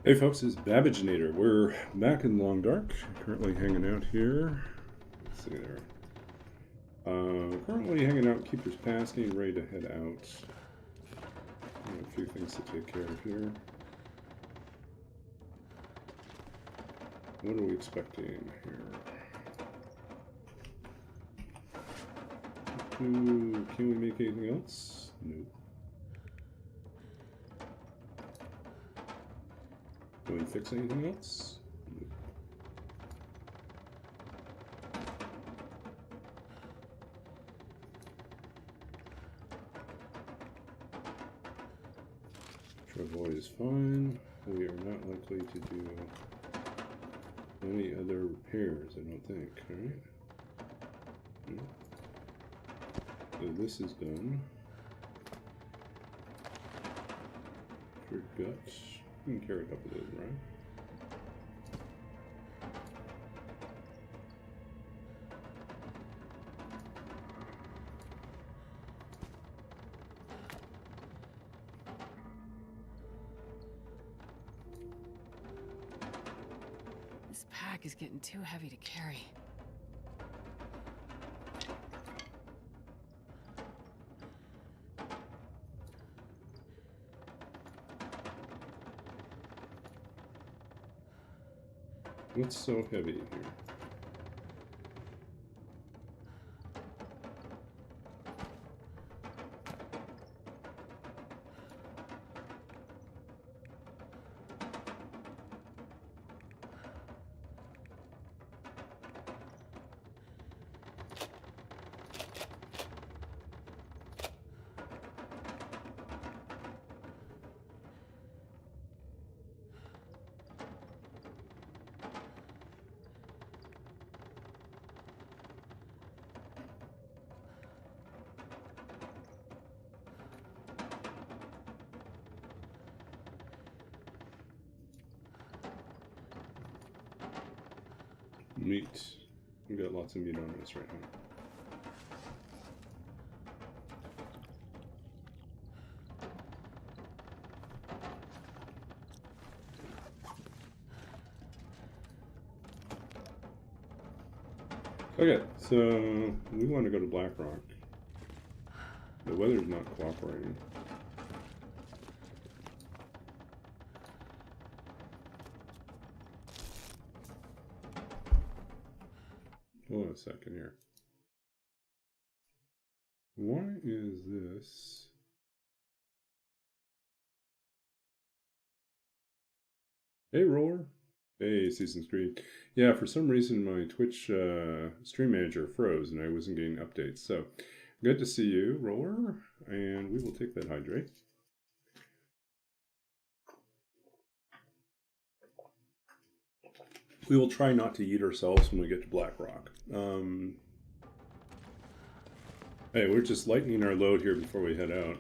Hey folks, it's Babbaginator. We're back in Long Dark, currently hanging out here. Let's see there. Currently hanging out, Keeper's Pass, getting ready to head out. A few things to take care of here. What are we expecting here? Can we make anything else? Nope. Can we fix anything else? Nope. Travoy is fine. We are not likely to do any other repairs, I don't think, right? No. So this is done. Your guts. You can carry a couple of those, right? This pack is getting too heavy to carry. What's so heavy here? Meat. We got lots of meat on this right now. Okay, so we want to go to Blackrock. The weather's not cooperating. Hold on a second here. Why is this? Hey, Roller. Hey, Season's Creed. Yeah, for some reason my Twitch stream manager froze and I wasn't getting updates. So, good to see you, Roller. And we will take that hydrate. We will try not to eat ourselves when we get to Blackrock. Hey, we're just lightening our load here before we head out.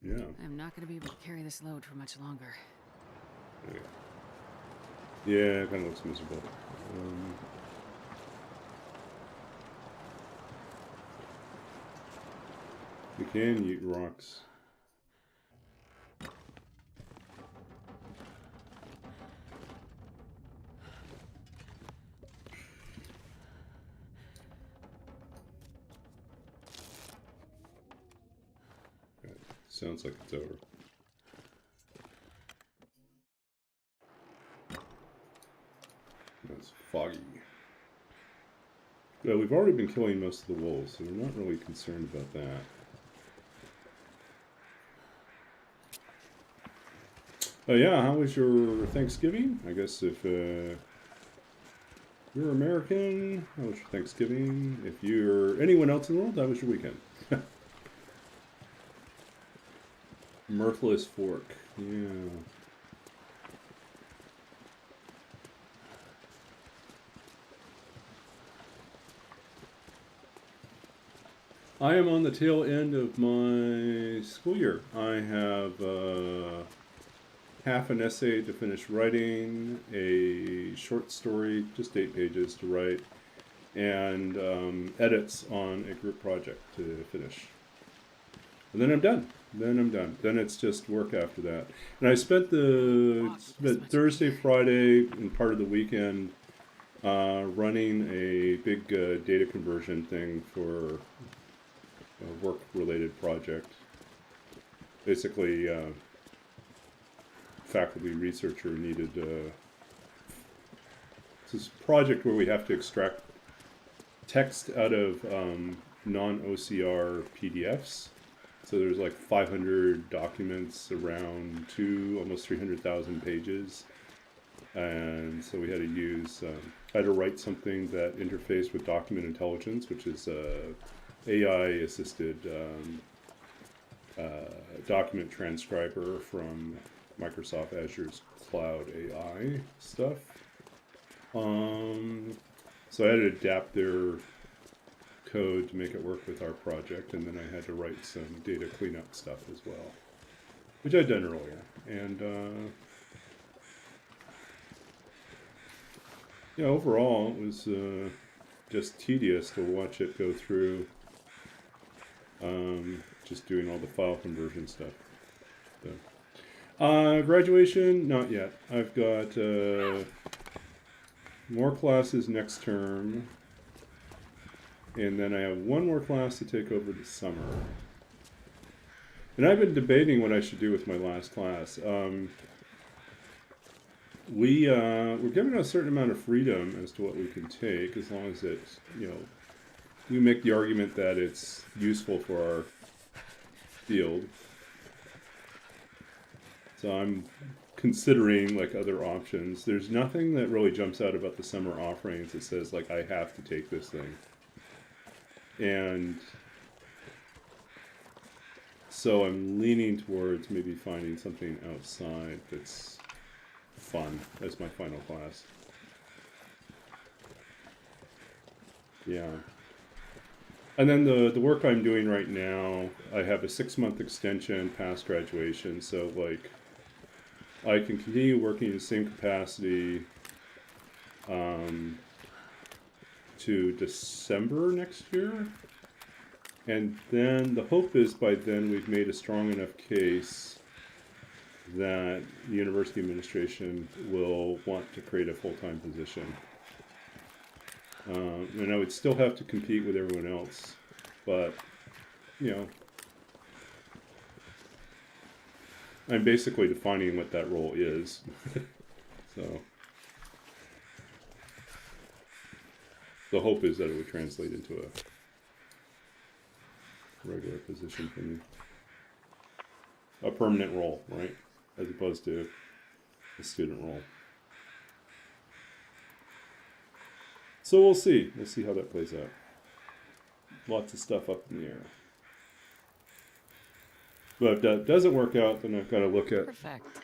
Yeah. I'm not going to be able to carry this load for much longer. Okay. Yeah, it kind of looks miserable. We can eat rocks. Okay. Sounds like it's over. It's foggy. Well, we've already been killing most of the wolves, so we're not really concerned about that. Yeah, how was your Thanksgiving? I guess if you're American, how was your Thanksgiving? If you're anyone else in the world, how was your weekend? Mirthless Fork, yeah. I am on the tail end of my school year. I have half an essay to finish writing, a short story, just 8 pages to write, and edits on a group project to finish. And then I'm done. Then it's just work after that. And I spent Thursday, Friday, and part of the weekend running a big data conversion thing for a work-related project. Basically, faculty researcher needed it's this project where we have to extract text out of non-OCR PDFs. So there's like 500 documents around almost 300,000 pages. And so we had to use, I had to write something that interfaced with document intelligence, which is AI-assisted document transcriber from Microsoft Azure's Cloud AI stuff. So I had to adapt their code to make it work with our project, and then I had to write some data cleanup stuff as well, which I'd done earlier. And yeah, overall it was just tedious to watch it go through, just doing all the file conversion stuff. So. Graduation, not yet. I've got more classes next term, and then I have one more class to take over the summer. And I've been debating what I should do with my last class. We're given a certain amount of freedom as to what we can take, as long as it's, we make the argument that it's useful for our field. So I'm considering like other options. There's nothing that really jumps out about the summer offerings that says like I have to take this thing. And so I'm leaning towards maybe finding something outside that's fun as my final class. Yeah. And then the work I'm doing right now, I have a 6-month extension past graduation, so like I can continue working in the same capacity to December next year. And then the hope is by then we've made a strong enough case that the university administration will want to create a full-time position. And I would still have to compete with everyone else, but, I'm basically defining what that role is. So the hope is that it would translate into a regular position for me. A permanent role, right? As opposed to a student role. So we'll see. We'll see how that plays out. Lots of stuff up in the air. But if that doesn't work out, then I've got to look at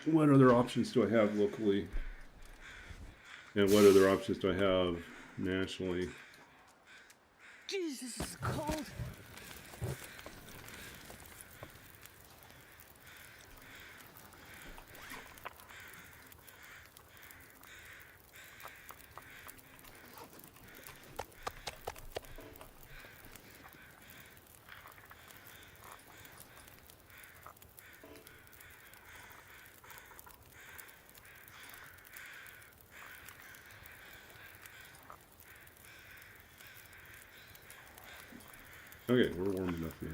what other options do I have locally, and what other options do I have nationally. Jeez, this is cold. Okay, we're warm enough now.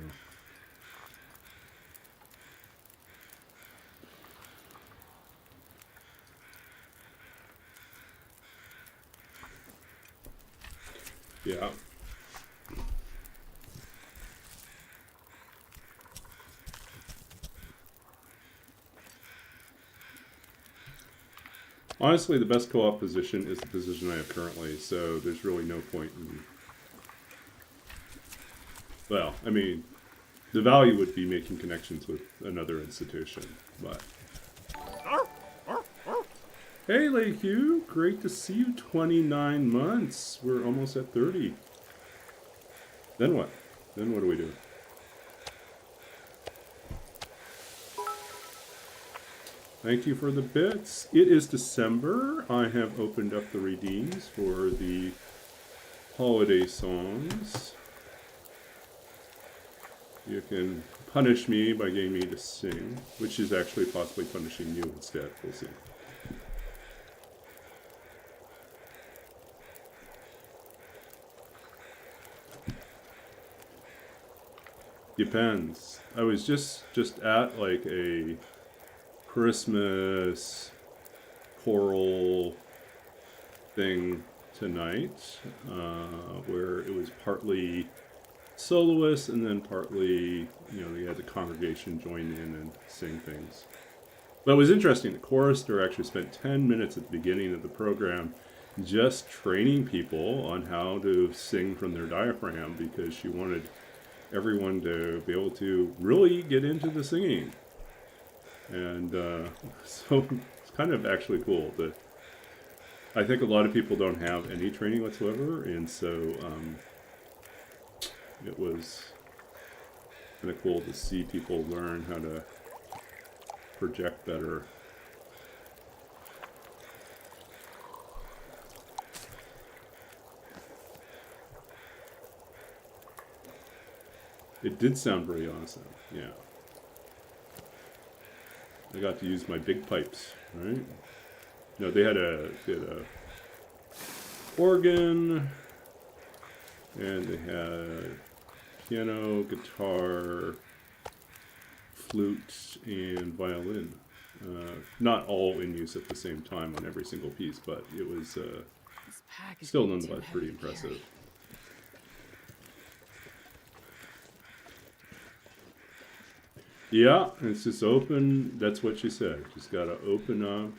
Yeah. Honestly, the best co-op position is the position I have currently, so there's really no point in... Well, I mean, the value would be making connections with another institution, but... Hey, Lake Hugh! Great to see you. 29 months. We're almost at 30. Then what? Then what do we do? Thank you for the bits. It is December. I have opened up the redeems for the holiday songs. You can punish me by getting me to sing, which is actually possibly punishing you instead. We'll see. Depends. I was just at like a Christmas choral thing tonight, where it was partly soloists and then partly, you had the congregation join in and sing things. But it was interesting. The chorister actually spent 10 minutes at the beginning of the program just training people on how to sing from their diaphragm, because she wanted everyone to be able to really get into the singing. And so it's kind of actually cool. I think a lot of people don't have any training whatsoever, and so it was kind of cool to see people learn how to project better. It did sound very awesome, yeah. I got to use my big pipes, right? No, they had a organ, and they had piano, guitar, flute, and violin. Not all in use at the same time on every single piece, but it was still nonetheless pretty impressive. Yeah, it's just open. That's what she said. Just gotta open up,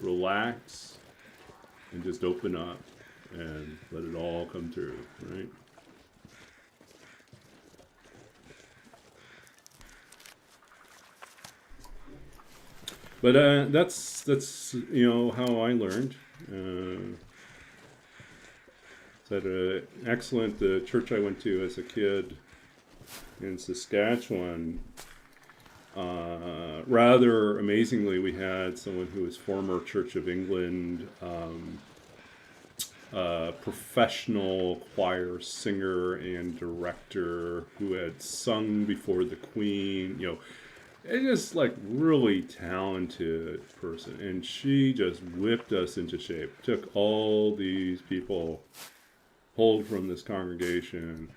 relax, and just open up and let it all come through, right? But that's how I learned. At an excellent church I went to as a kid in Saskatchewan. Rather amazingly, we had someone who was former Church of England professional choir singer and director who had sung before the Queen, and just like really talented person. And she just whipped us into shape. Took all these people pulled from this congregation,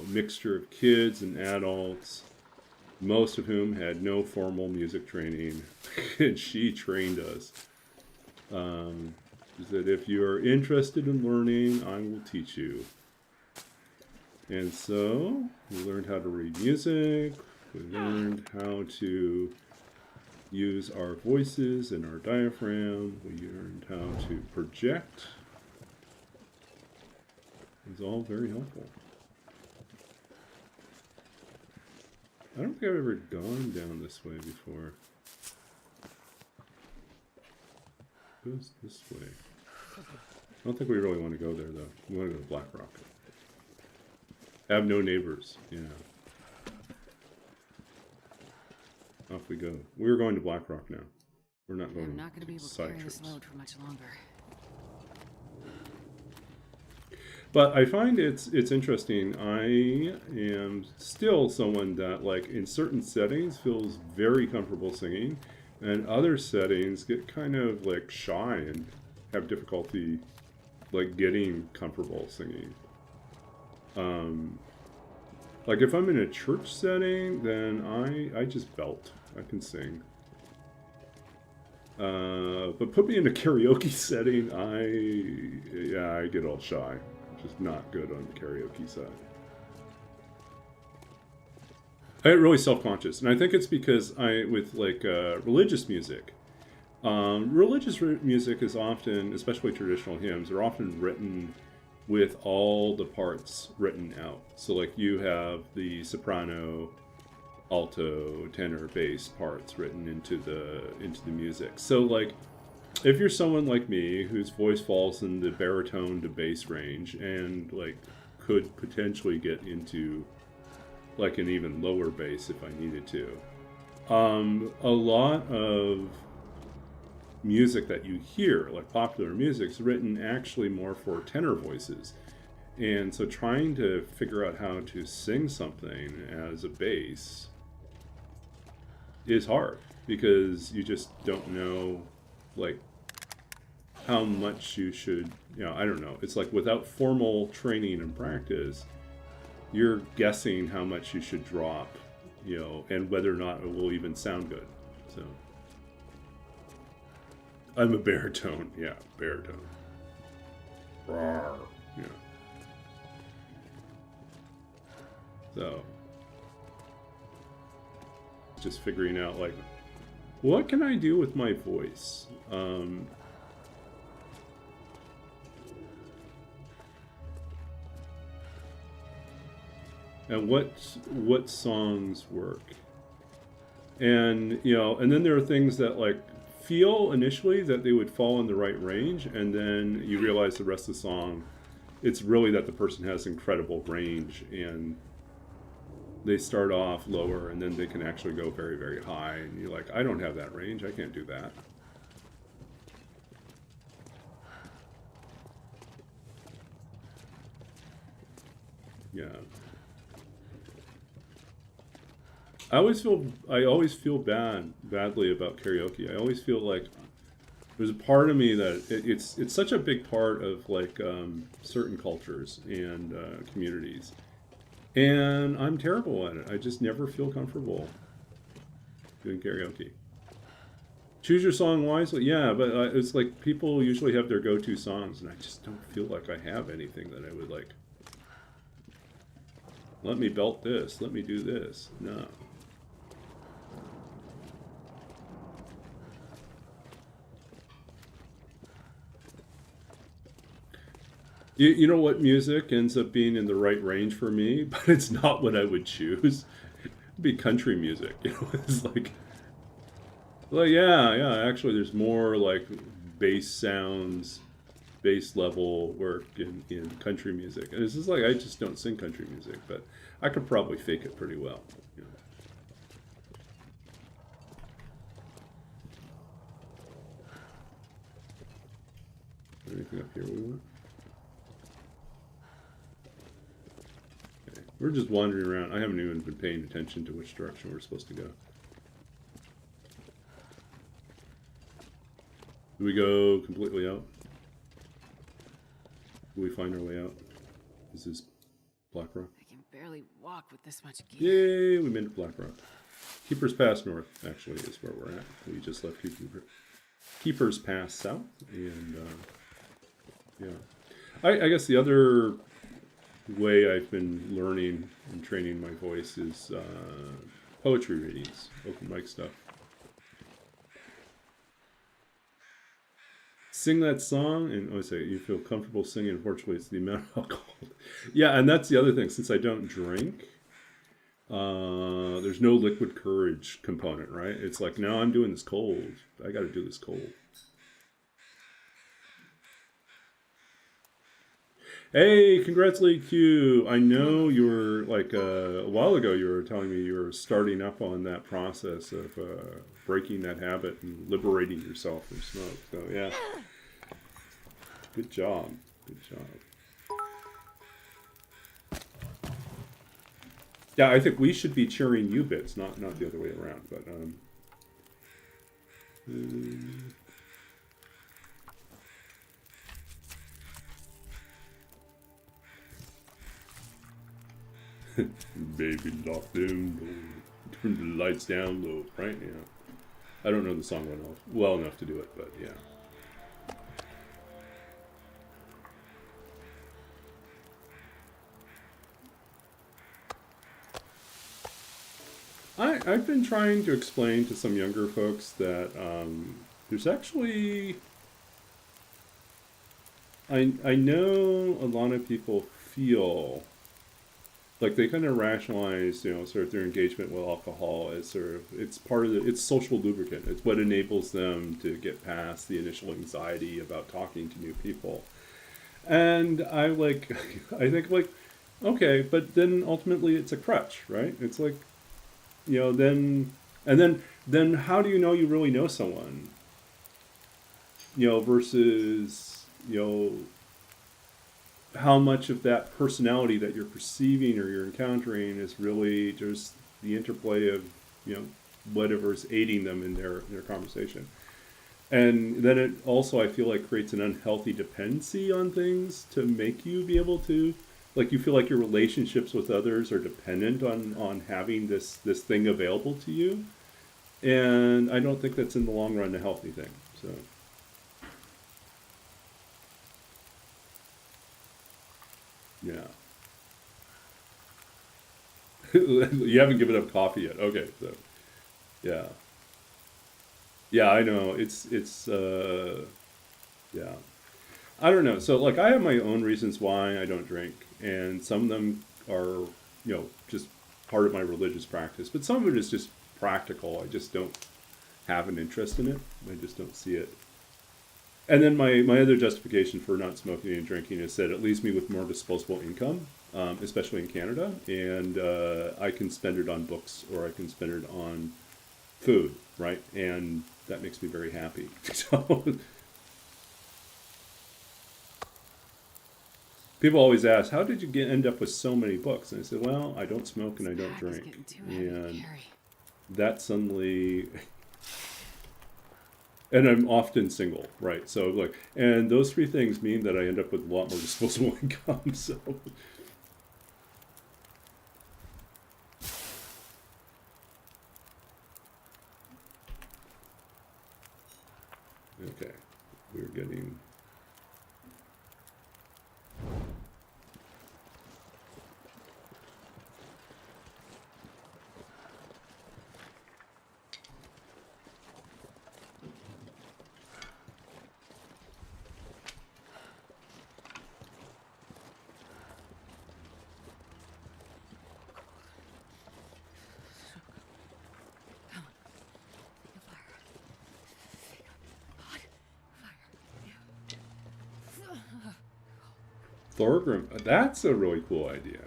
mixture of kids and adults, most of whom had no formal music training, and she trained us. She said, if you are interested in learning, I will teach you. And so we learned how to read music, we learned how to use our voices and our diaphragm, we learned how to project. It was all very helpful. I don't think I've ever gone down this way before. It goes this way. I don't think we really want to go there, though. We want to go to Blackrock. Have no neighbors, yeah. Off we go. We're going to Blackrock now. We're not going to I'm not going to be able to carry this load for much longer. But I find it's interesting. I am still someone that, like, in certain settings feels very comfortable singing, and other settings get kind of like shy and have difficulty like getting comfortable singing. Like if I'm in a church setting, then I just belt. I can sing. But put me in a karaoke setting, I get all shy. Just not good on the karaoke side. I get really self-conscious, and I think it's because with religious music. Religious music is often, especially traditional hymns, are often written with all the parts written out. So like you have the soprano, alto, tenor, bass parts written into the music. So like if you're someone like me whose voice falls in the baritone to bass range and like could potentially get into like an even lower bass if I needed to, a lot of music that you hear, like popular music, is written actually more for tenor voices. And so trying to figure out how to sing something as a bass is hard because you just don't know, like, how much you should, I don't know. It's like without formal training and practice, you're guessing how much you should drop, and whether or not it will even sound good. So I'm a baritone. Yeah, baritone. Rawr. Yeah. So just figuring out, like, what can I do with my voice? And what songs work? And and then there are things that, like, feel initially that they would fall in the right range, and then you realize the rest of the song, it's really that the person has incredible range, and they start off lower and then they can actually go very, very high, and you're like, I don't have that range, I can't do that. Yeah. I always feel badly about karaoke. I always feel like there's a part of me that it's such a big part of, like, certain cultures and communities, and I'm terrible at it. I just never feel comfortable doing karaoke. Choose your song wisely, yeah, but it's like people usually have their go-to songs, and I just don't feel like I have anything that I would, like, let me belt this, let me do this. No. You know what music ends up being in the right range for me, but it's not what I would choose. It'd be country music. It's like, well, yeah. Actually, there's more, like, bass sounds, bass level work in country music, and it's just like, I just don't sing country music, but I could probably fake it pretty well. Anything up here we want? We're just wandering around. I haven't even been paying attention to which direction we're supposed to go. Do we go completely out? Do we find our way out? Is this Blackrock? I can barely walk with this much gear. Yay, we made it Blackrock. Keeper's Pass North, actually, is where we're at. We just left Keeper's Pass South, and yeah. I guess the other way I've been learning and training my voice is poetry readings, open mic stuff. Sing that song, and I say you feel comfortable singing. Unfortunately, it's the amount of alcohol. Yeah, and that's the other thing. Since I don't drink, there's no liquid courage component, right? It's like, no, I'm doing this cold. I got to do this cold. Hey, congrats, League Q. I know you were, like, a while ago, you were telling me you were starting up on that process of breaking that habit and liberating yourself from smoke. So, yeah. Good job. Good job. Yeah, I think we should be cheering you bits, not the other way around. But baby, lock them low. Turn the lights down low, right? Yeah. I don't know the song well enough to do it, but yeah. I've been trying to explain to some younger folks that there's actually... I know a lot of people feel like they kind of rationalize, sort of their engagement with alcohol as sort of, it's part of it's social lubricant. It's what enables them to get past the initial anxiety about talking to new people. And I think, like, okay, but then ultimately it's a crutch, right? It's like, then how do you know you really know someone? Versus, how much of that personality that you're perceiving or you're encountering is really just the interplay of, whatever's aiding them in their conversation. And then it also, I feel like, creates an unhealthy dependency on things to make you be able to, like, you feel like your relationships with others are dependent on having this thing available to you. And I don't think that's in the long run a healthy thing. So, yeah. You haven't given up coffee yet. Okay, so, yeah. Yeah, I know. Yeah. I don't know. So, like, I have my own reasons why I don't drink, and some of them are, just part of my religious practice, but some of it is just practical. I just don't have an interest in it. I just don't see it. And then my other justification for not smoking and drinking is that it leaves me with more disposable income, especially in Canada, and I can spend it on books or I can spend it on food, right? And that makes me very happy. So people always ask, how did you end up with so many books? And I said, well, I don't smoke and I don't drink. And that suddenly, and I'm often single, right? So like, and those three things mean that I end up with a lot more disposable income. So okay, we're getting. Thorgrim, that's a really cool idea.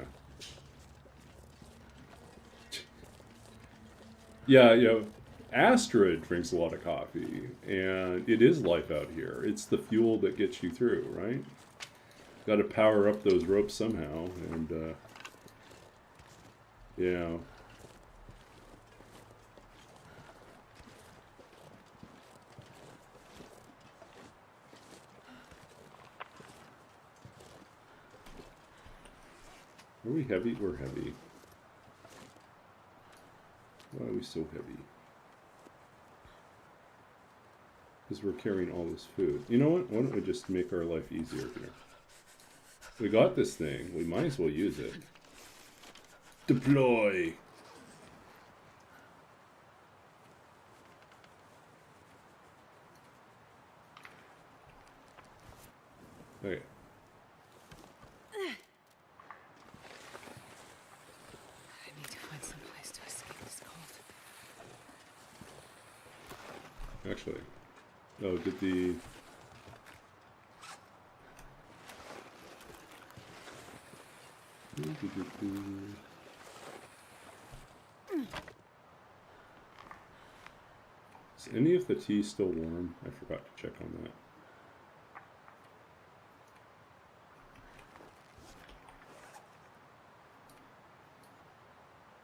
Yeah, Astrid drinks a lot of coffee, and it is life out here. It's the fuel that gets you through, right? Got to power up those ropes somehow, and yeah. Are we heavy? We're heavy. Why are we so heavy? Because we're carrying all this food. You know what? Why don't we just make our life easier here? We got this thing. We might as well use it. Deploy! Okay. Actually, oh, did the... Is any of the tea still warm? I forgot to check on that.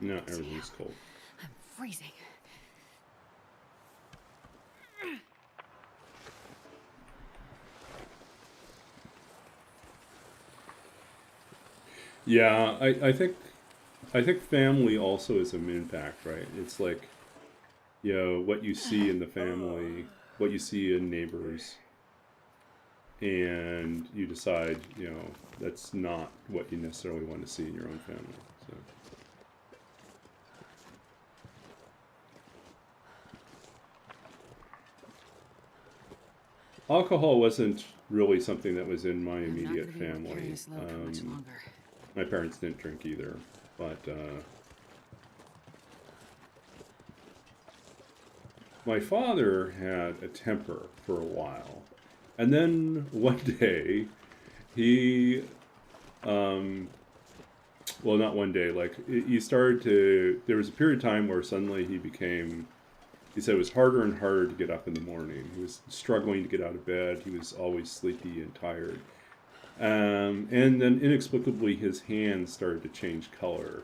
No, everything's cold. I'm freezing. Yeah, I think family also is an impact, right? It's like, what you see in the family, what you see in neighbors, and you decide, that's not what you necessarily want to see in your own family. So. Alcohol wasn't really something that was in my immediate family. My parents didn't drink either, but my father had a temper for a while. And then one day, he, well, not one day, like, he started to, there was a period of time where suddenly he said it was harder and harder to get up in the morning. He was struggling to get out of bed. He was always sleepy and tired. And then inexplicably his hands started to change color.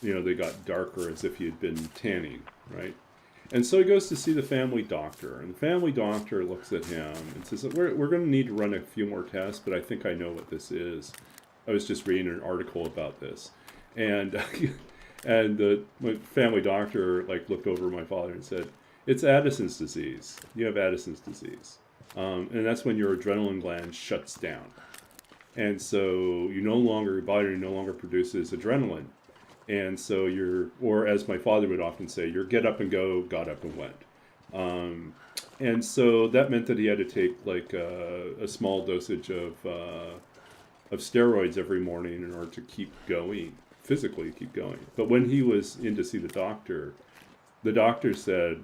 They got darker as if he had been tanning, right? And so he goes to see the family doctor, and the family doctor looks at him and says, we're going to need to run a few more tests, but I think I know what this is. I was just reading an article about this. And my family doctor looked over my father and said, it's Addison's disease. You have Addison's disease. And that's when your adrenaline gland shuts down. And so your body no longer produces adrenaline. And so or as my father would often say, your get up and go got up and went. And so that meant that he had to take a small dosage of steroids every morning in order to keep going, physically keep going. But when he was in to see the doctor said,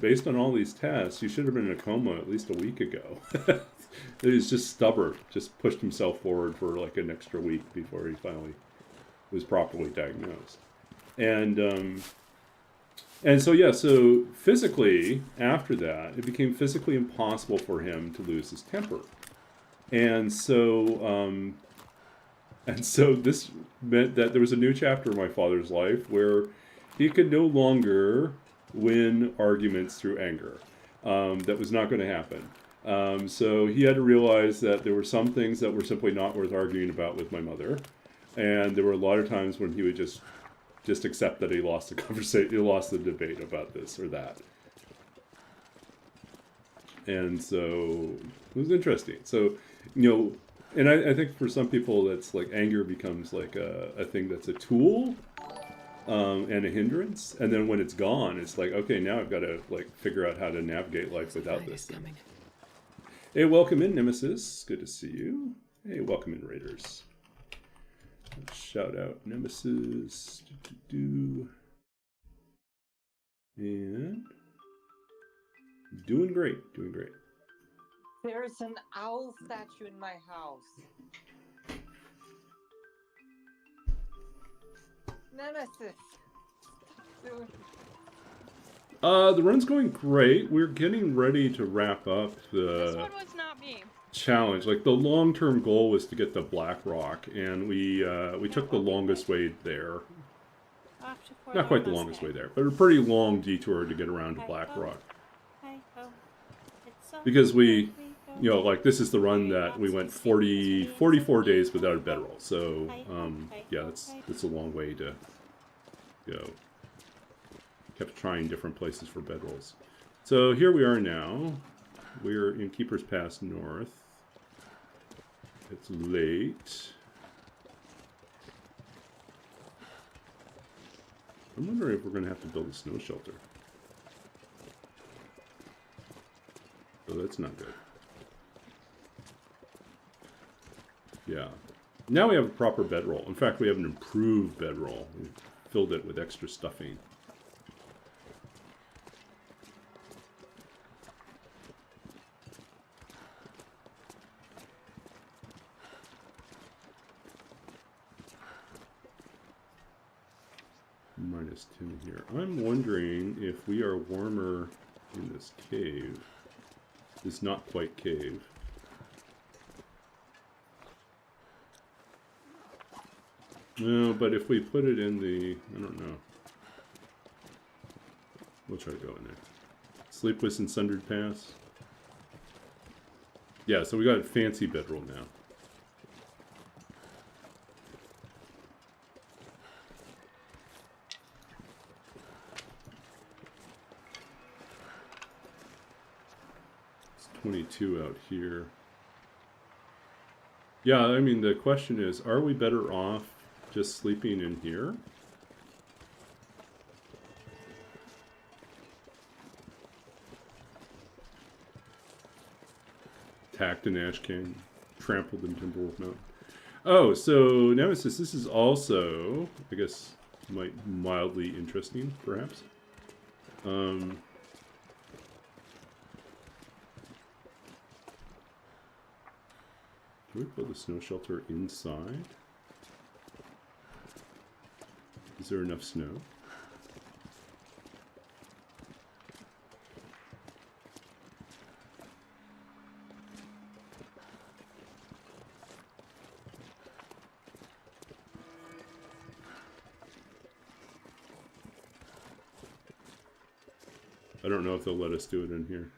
based on all these tests, you should have been in a coma at least a week ago. He was just stubborn, just pushed himself forward for an extra week before he finally was properly diagnosed. And so physically, after that, it became physically impossible for him to lose his temper. And so this meant that there was a new chapter of my father's life where he could no longer win arguments through anger. That was not going to happen. So he had to realize that there were some things that were simply not worth arguing about with my mother. And there were a lot of times when he would just accept that he lost the conversation, he lost the debate about this or that. And so it was interesting. So, and I think for some people that's anger becomes a thing that's a tool and a hindrance. And then when it's gone, it's okay, now I've got to figure out how to navigate life without this thing. Coming. Hey, welcome in, Nemesis. Good to see you. Hey, welcome in, Raiders. Shout out Nemesis. And doing great. There's an owl statue in my house. Nemesis. Stop doing the run's going great. We're getting ready to wrap up This one was not me. challenge. The long-term goal was to get to Blackrock, and we took the longest way there. Not quite the longest way there, but a pretty long detour to get around to Blackrock. Because we, this is the run that we went 44 days without a bedroll. So, yeah, that's a long way to go. Kept trying different places for bedrolls. So here we are now. We're in Keeper's Pass North. It's late. I'm wondering if we're going to have to build a snow shelter. So that's not good. Yeah. Now we have a proper bedroll. In fact, we have an improved bedroll. We filled it with extra stuffing. Minus 10 here. I'm wondering if we are warmer in this cave. This not quite cave. No, but if we put it in the... I don't know. We'll try to go in there. Sleepless and Sundered Pass. Yeah, so we got a fancy bedroll now. It's 22 out here. Yeah, I mean, the question is, are we better off just sleeping in here? Attacked in Ash Canyon, trampled in Timberwolf Mountain. Oh, so Nemesis, this is also, I guess, mildly interesting, perhaps. Do we build a snow shelter inside? Is there enough snow? I don't know if they'll let us do it in here.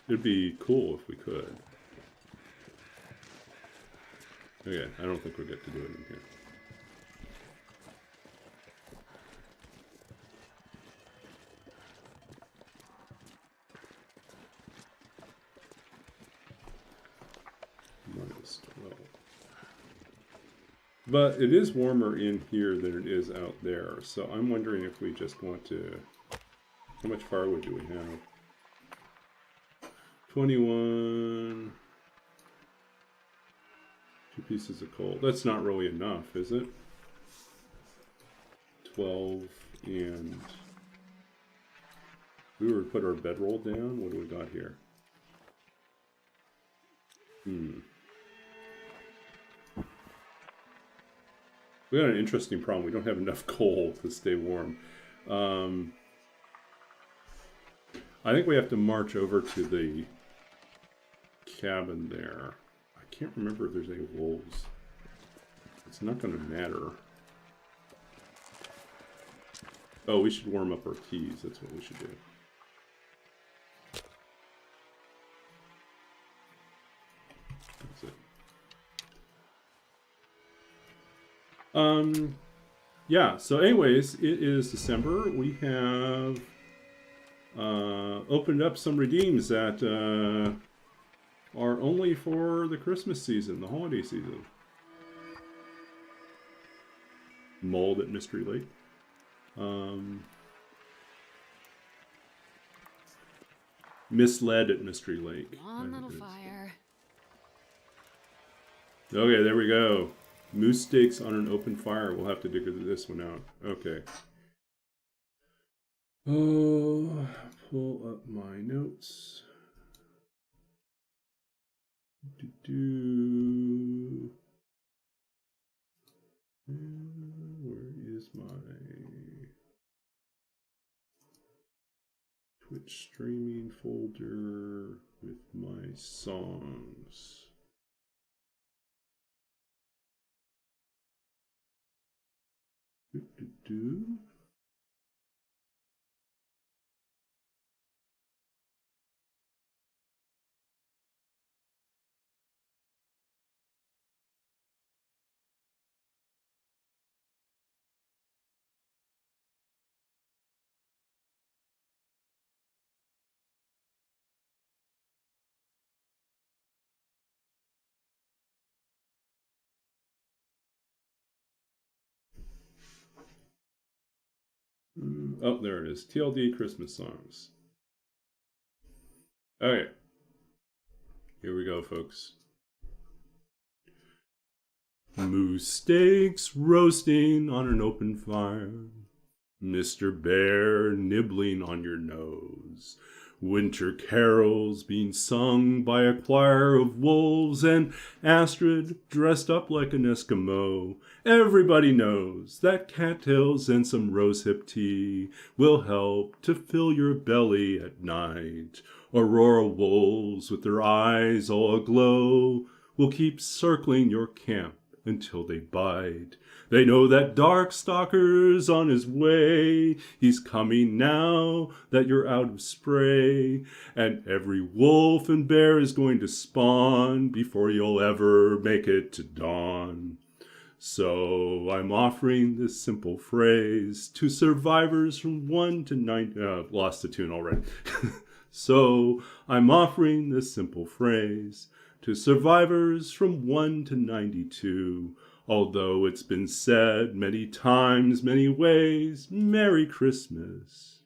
It'd be cool if we could. Okay, I don't think we'll get to do it in here. -12. But it is warmer in here than it is out there, so I'm wondering if we just want to... How much firewood do we have? 21... 2 pieces of coal. That's not really enough, is it? 12 and... If we were to put our bedroll down, what do we got here? We got an interesting problem. We don't have enough coal to stay warm. I think we have to march over to the cabin there. I can't remember if there's any wolves. It's not going to matter. Oh, we should warm up our keys. That's what we should do. That's it. Yeah, so anyways, it is December. We have opened up some redeems that are only for the Christmas season, the holiday season. Mold at Mystery Lake. Misled at Mystery Lake. One little fire. Okay, there we go. Moose steaks on an open fire. We'll have to dig this one out. Okay. Oh, pull up my notes. Where is my Twitch streaming folder with my songs? Oh, there it is. TLD Christmas songs. Okay. Here we go, folks. Moose steaks roasting on an open fire. Mr. Bear nibbling on your nose. Winter carols being sung by a choir of wolves, and Astrid dressed up like an Eskimo. Everybody knows that cattails and some rosehip tea will help to fill your belly at night. Aurora wolves with their eyes all aglow will keep circling your camp until they bite. They know that Darkstalker's on his way. He's coming now that you're out of spray. And every wolf and bear is going to spawn before you'll ever make it to dawn. So I'm offering this simple phrase to survivors from 1 to 9... lost the tune already. So I'm offering this simple phrase to survivors from 1 to 92. Although it's been said many times, many ways, Merry Christmas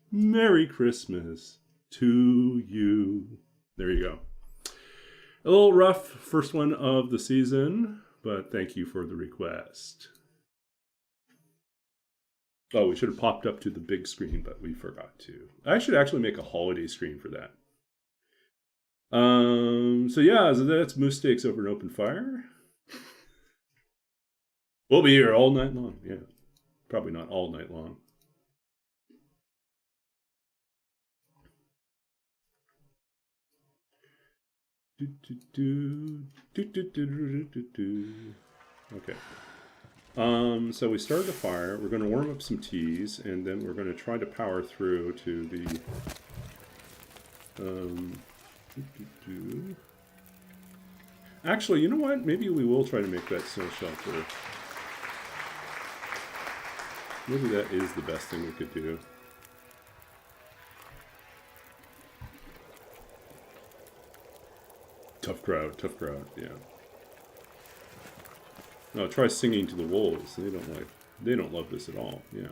to you. There you go. A little rough first one of the season, but thank you for the request. Oh, we should have popped up to the big screen, but we forgot to. I should actually make a holiday screen for that. So yeah, so that's moose steaks over an open fire. We'll be here all night long. Yeah, probably not all night long. Okay. So we started a fire. We're going to warm up some teas, and then we're going to try to power through to the... Actually, you know what? Maybe we will try to make that snow shelter. Maybe that is the best thing we could do. Tough crowd, yeah. No, try singing to the wolves. They don't love this at all, yeah.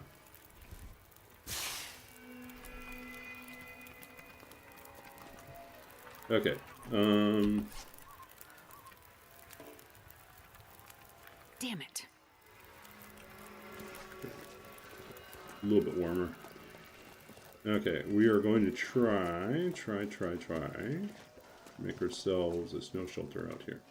Okay, Damn it. a little bit warmer. Okay, we are going to try, make ourselves a snow shelter out here.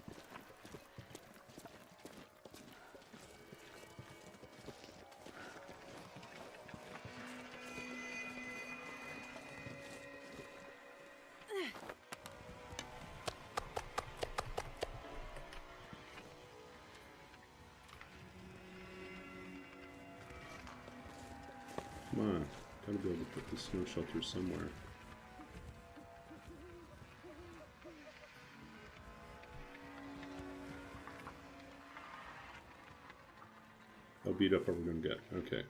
Come on, gotta be able to put the snow shelter somewhere. How beat up are we gonna get? Okay.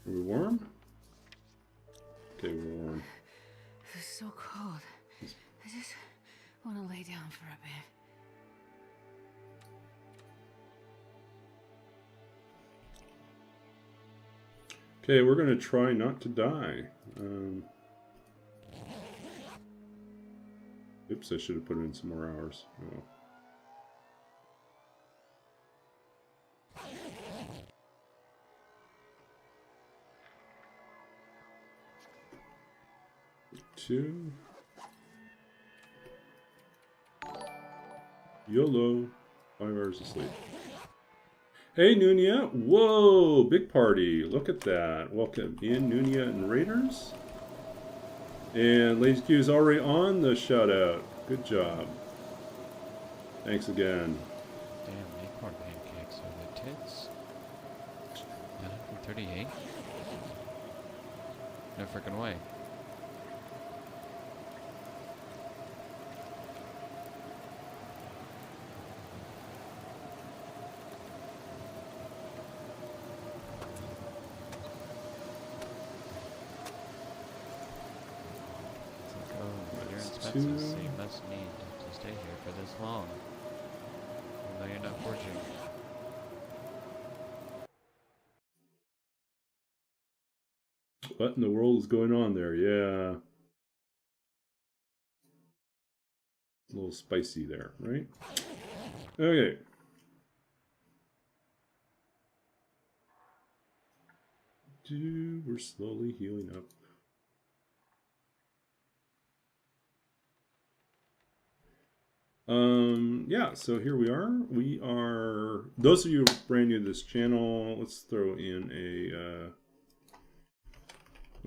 Are we warm? Okay, we're warm. It's so cold. I just want to lay down for a bit. Okay, we're gonna try not to die. Oops, I should have put in some more hours. Oh. Two. YOLO. 5 hours of sleep. Hey, Nunia. Whoa, big party. Look at that. Welcome in, Nunia and Raiders. And Lady Q is already on the shout out. Good job. Thanks again. Damn, acorn pancakes are the tits. 938? No freaking way. Expenses, so you must need to stay here for this long. Even though you're not forging. What in the world is going on there? Yeah. A little spicy there, right? Okay. We're slowly healing up. Yeah, so here we are. We are, those of you brand new to this channel, let's throw in a,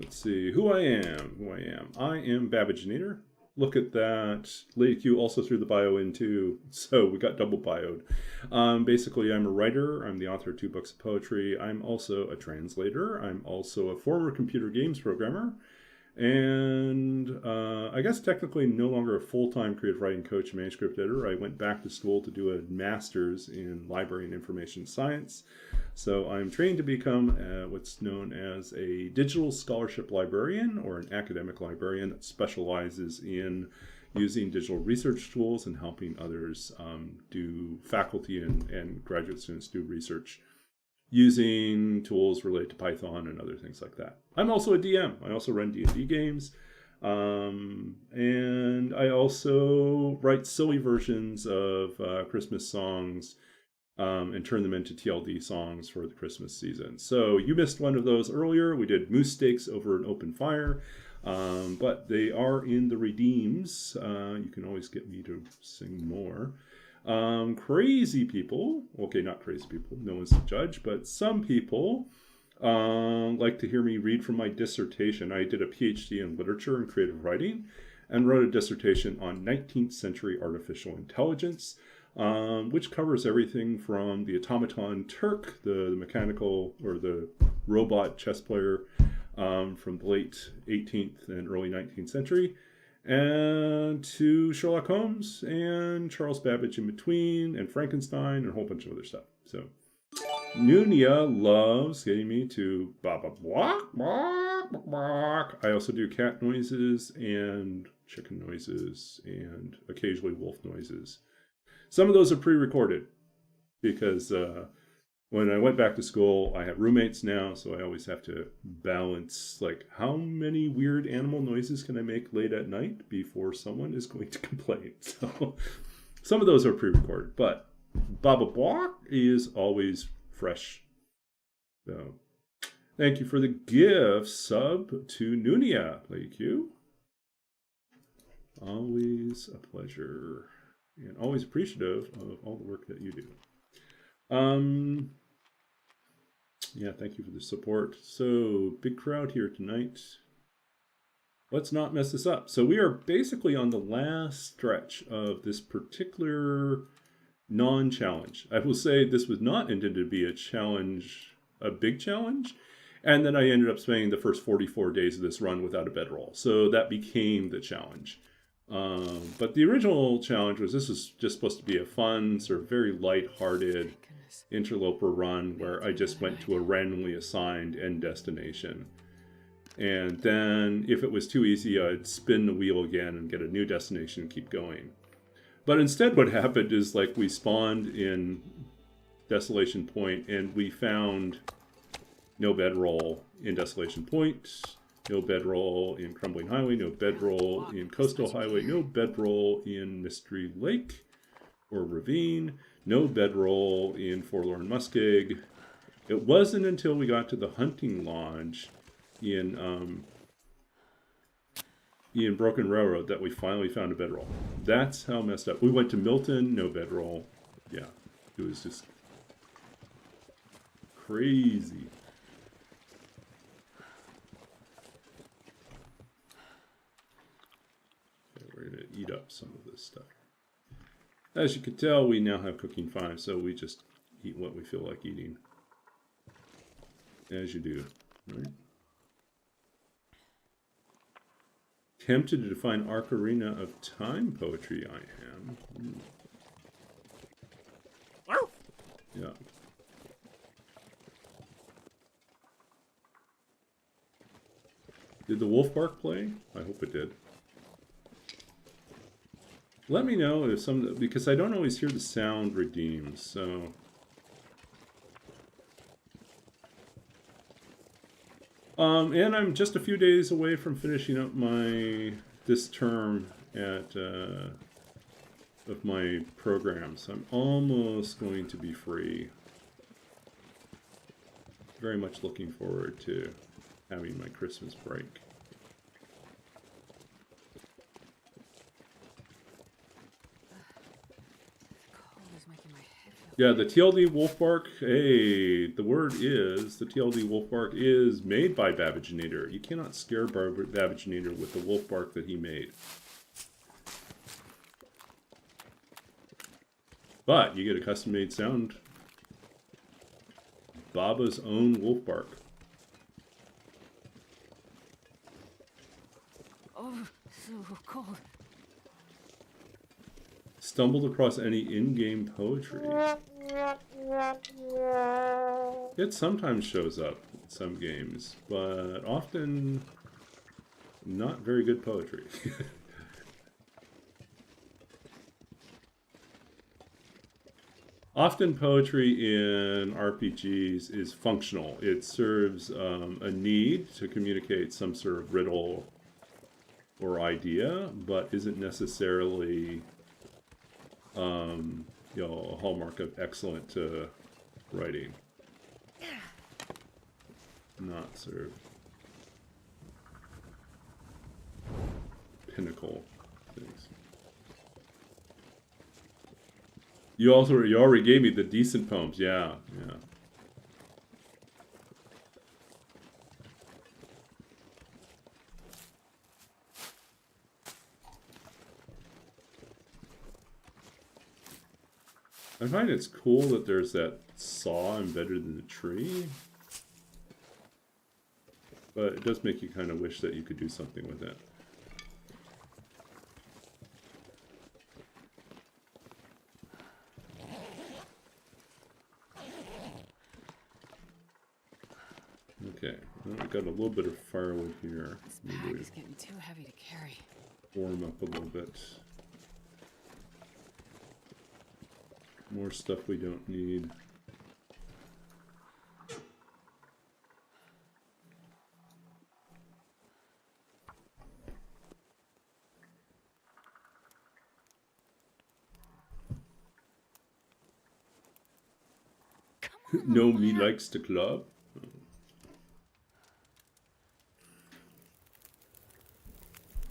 let's see, who I am. I am Babbaginator. Look at that. Lady Q also threw the bio in too, so we got double bioed. Basically, I'm a writer. I'm the author of 2 books of poetry. I'm also a translator. I'm also a former computer games programmer. And I guess technically no longer a full-time creative writing coach and manuscript editor. I went back to school to do a master's in library and information science. So I'm trained to become what's known as a digital scholarship librarian, or an academic librarian that specializes in using digital research tools and helping others do faculty and graduate students do research using tools related to Python and other things like that. I'm also a DM. I also run D&D games. And I also write silly versions of Christmas songs and turn them into TLD songs for the Christmas season. So you missed one of those earlier. We did moose steaks over an open fire. But they are in the redeems. You can always get me to sing more. Crazy people, okay, not crazy people, no one's the judge, but some people like to hear me read from my dissertation. I did a PhD in literature and creative writing, and wrote a dissertation on 19th century artificial intelligence, which covers everything from the automaton Turk, the mechanical or the robot chess player from the late 18th and early 19th century, and to Sherlock Holmes and Charles Babbage in between, and Frankenstein, and a whole bunch of other stuff. So Nunia loves getting me to baba walk, walk, walk. I also do cat noises and chicken noises and occasionally wolf noises. Some of those are pre-recorded because when I went back to school, I have roommates now, so I always have to balance, like, how many weird animal noises can I make late at night before someone is going to complain? So some of those are pre-recorded, but Baba Walk is always fresh. So thank you for the gift sub to Nunia. Thank you. Always a pleasure and always appreciative of all the work that you do. Yeah, thank you for the support. So, big crowd here tonight. Let's not mess this up. So we are basically on the last stretch of this particular non-challenge. I will say this was not intended to be a challenge, a big challenge. And then I ended up spending the first 44 days of this run without a bedroll. So that became the challenge. But the original challenge was this was just supposed to be a fun, sort of very light-hearted interloper run where I just went to a randomly assigned end destination. And then if it was too easy, I'd spin the wheel again and get a new destination and keep going. But instead what happened is, like, we spawned in Desolation Point and we found no bedroll in Desolation Point, no bedroll in Crumbling Highway, no bedroll in Coastal Highway, no bedroll in Mystery Lake or Ravine, no bedroll in Forlorn Muskeg. It wasn't until we got to the hunting lodge in Broken Railroad that we finally found a bedroll. That's how messed up. We went to Milton, no bedroll. Yeah, it was just crazy. Okay, we're going to eat up some of this stuff. As you can tell, we now have cooking 5, so we just eat what we feel like eating. As you do, right? Tempted to define Ocarina of Time poetry, I am. Yeah. Did the wolf bark play? I hope it did. Let me know if some, because I don't always hear the sound redeems, so. And I'm just a few days away from finishing up this term of my programs. I'm almost going to be free. Very much looking forward to having my Christmas break. Yeah, the TLD wolf bark, hey, the word is, the TLD wolf bark is made by Babbaginator. You cannot scare Babbaginator with the wolf bark that he made. But you get a custom-made sound. Baba's own wolf bark. Oh, so cold. Stumbled across any in-game poetry. It sometimes shows up in some games, but often not very good poetry. Often poetry in RPGs is functional. It serves a need to communicate some sort of riddle or idea, but isn't necessarily a hallmark of excellent writing. Not sort of pinnacle things. You already gave me the decent poems. Yeah. I find it's cool that there's that saw embedded in the tree. But it does make you kind of wish that you could do something with it. Okay, well, we've got a little bit of firewood here. This bag is getting too heavy to carry. Warm up a little bit. More stuff we don't need. No, me likes the club.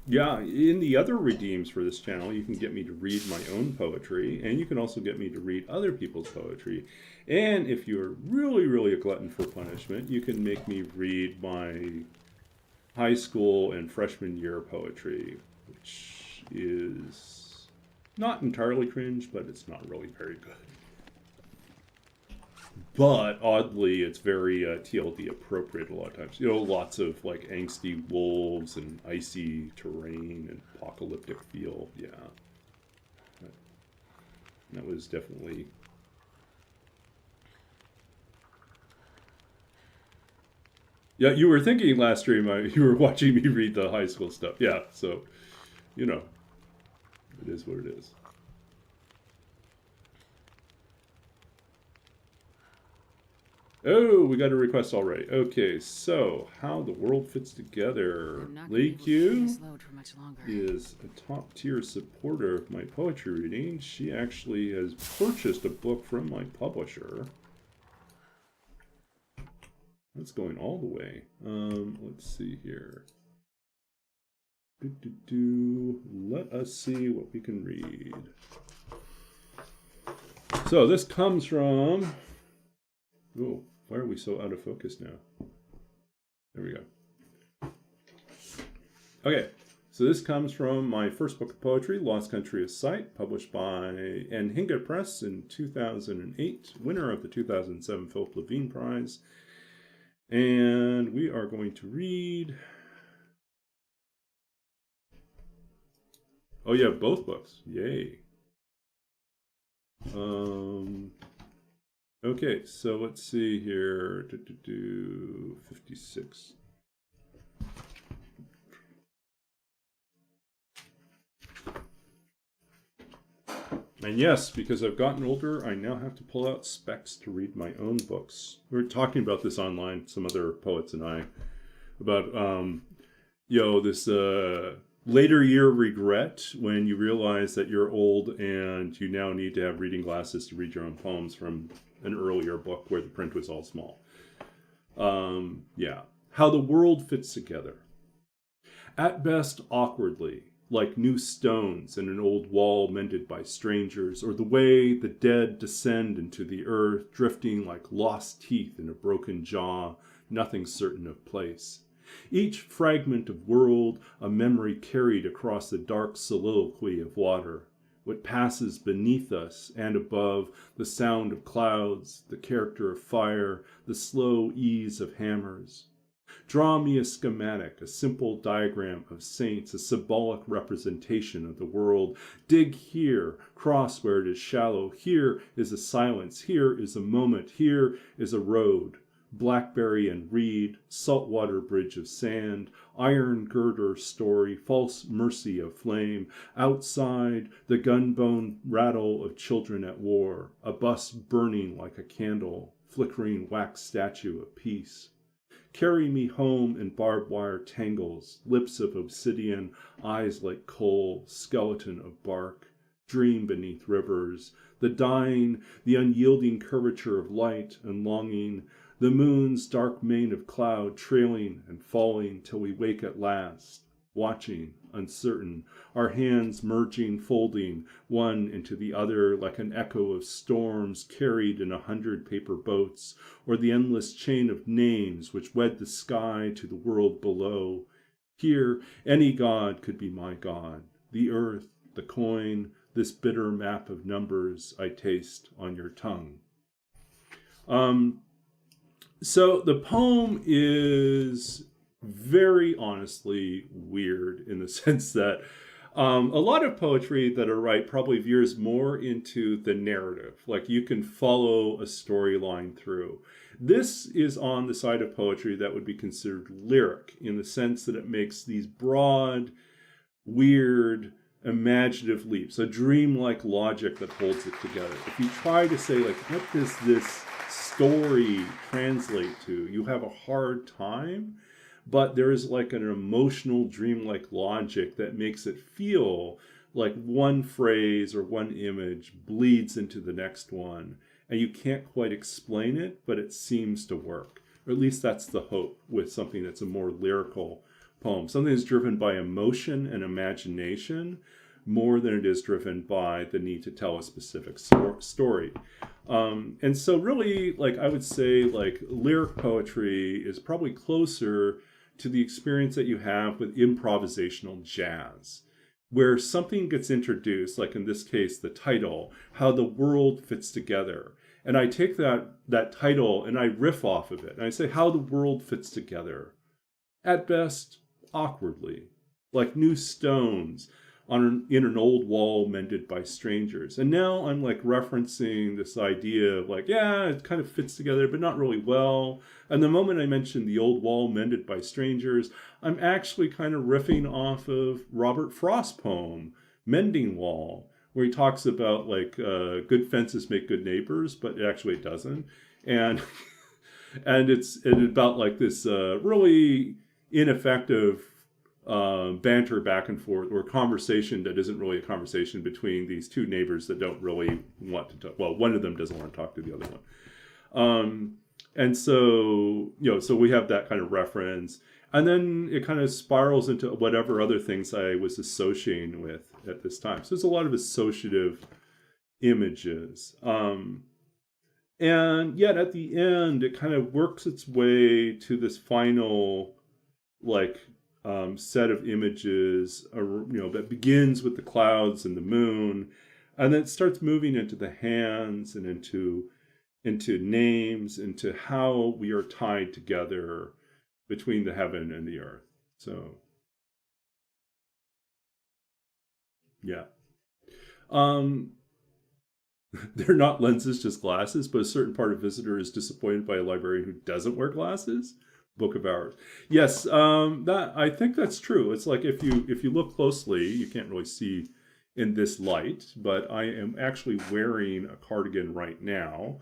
Yeah, in the other redeems for this channel, you can get me to read my own poetry, and you can also get me to read other people's poetry. And if you're really, really a glutton for punishment, you can make me read my high school and freshman year poetry, which is not entirely cringe, but it's not really very good. But oddly, it's very TLD appropriate a lot of times. You know, lots of like angsty wolves and icy terrain and apocalyptic feel. Yeah, that was definitely. Yeah, you were thinking last stream you were watching me read the high school stuff. Yeah, so you know, it is what it is. Oh, we got a request already. Okay, so how the world fits together. Lei Q is a top tier supporter of my poetry reading. She actually has purchased a book from my publisher. That's going all the way. Let's see here. Let us see what we can read. So this comes from. Oh. Why are we so out of focus now? There we go. Okay, so this comes from my first book of poetry, Lost Country of Sight, published by Nhinga Press in 2008, winner of the 2007 Philip Levine Prize. And we are going to read... Oh yeah, both books. Yay. Okay, so let's see here. 56. And yes, because I've gotten older, I now have to pull out specs to read my own books. We were talking about this online, some other poets and I, about, this later year regret when you realize that you're old and you now need to have reading glasses to read your own poems from an earlier book where the print was all small. Yeah. How the world fits together. At best, awkwardly, like new stones in an old wall mended by strangers, or the way the dead descend into the earth, drifting like lost teeth in a broken jaw, nothing certain of place. Each fragment of world, a memory carried across the dark soliloquy of water. What passes beneath us and above, the sound of clouds, the character of fire, the slow ease of hammers. Draw me a schematic, a simple diagram of saints, a symbolic representation of the world. Dig here, cross where it is shallow. Here is a silence, here is a moment, here is a road. Blackberry and reed, saltwater bridge of sand, iron girder story, false mercy of flame. Outside, the gunbone rattle of children at war, a bus burning like a candle, flickering wax statue of peace. Carry me home in barbed wire tangles, lips of obsidian, eyes like coal, skeleton of bark. Dream beneath rivers, the dying, the unyielding curvature of light and longing, the moon's dark mane of cloud trailing and falling till we wake at last, watching, uncertain, our hands merging, folding, one into the other like an echo of storms carried in 100 paper boats, or the endless chain of names which wed the sky to the world below. Here, any god could be my god, the earth, the coin, this bitter map of numbers I taste on your tongue. So the poem is very honestly weird in the sense that a lot of poetry that I write probably veers more into the narrative. Like you can follow a storyline through. This is on the side of poetry that would be considered lyric in the sense that it makes these broad, weird, imaginative leaps, a dreamlike logic that holds it together. If you try to say, like, what does this story translate to, you have a hard time, but there is like an emotional, dreamlike logic that makes it feel like one phrase or one image bleeds into the next one, and you can't quite explain it, but it seems to work. Or at least that's the hope with something that's a more lyrical poem. Something that's driven by emotion and imagination more than it is driven by the need to tell a specific story. And so really, like, I would say, like, lyric poetry is probably closer to the experience that you have with improvisational jazz, where something gets introduced, like in this case, the title, how the world fits together. And I take that title and I riff off of it. And I say how the world fits together. At best, awkwardly, like new stones in an old wall mended by strangers. And now I'm like referencing this idea of like, yeah, it kind of fits together, but not really well. And the moment I mention the old wall mended by strangers, I'm actually kind of riffing off of Robert Frost's poem, Mending Wall, where he talks about like good fences make good neighbors, but actually it doesn't. And and it's about like this really ineffective banter back and forth, or conversation that isn't really a conversation between these two neighbors that don't really want to talk. Well, one of them doesn't want to talk to the other one. And so, so we have that kind of reference. And then it kind of spirals into whatever other things I was associating with at this time. So there's a lot of associative images. And yet at the end, it kind of works its way to this final, like, set of images, that begins with the clouds and the moon, and then it starts moving into the hands and into names, into how we are tied together between the heaven and the earth. So, yeah. They're not lenses, just glasses, but a certain part of visitor is disappointed by a librarian who doesn't wear glasses. Book of Hours. Yes, that I think that's true. It's like if you look closely, you can't really see in this light, but I am actually wearing a cardigan right now.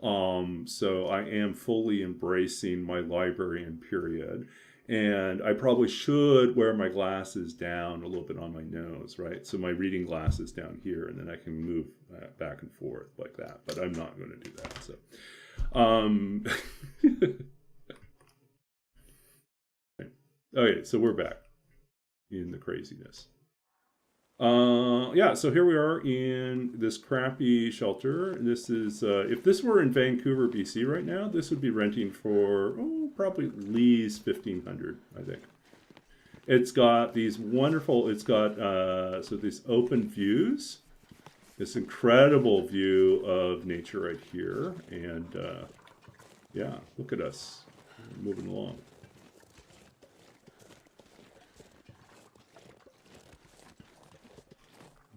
So I am fully embracing my librarian period. And I probably should wear my glasses down a little bit on my nose, right? So my reading glasses down here, and then I can move back and forth like that. But I'm not going to do that. So, okay, so we're back in the craziness. Yeah, so here we are in this crappy shelter. This is, if this were in Vancouver, BC right now, this would be renting for, probably at least $1,500, I think. It's got these wonderful, so these open views, this incredible view of nature right here. And, yeah, look at us moving along.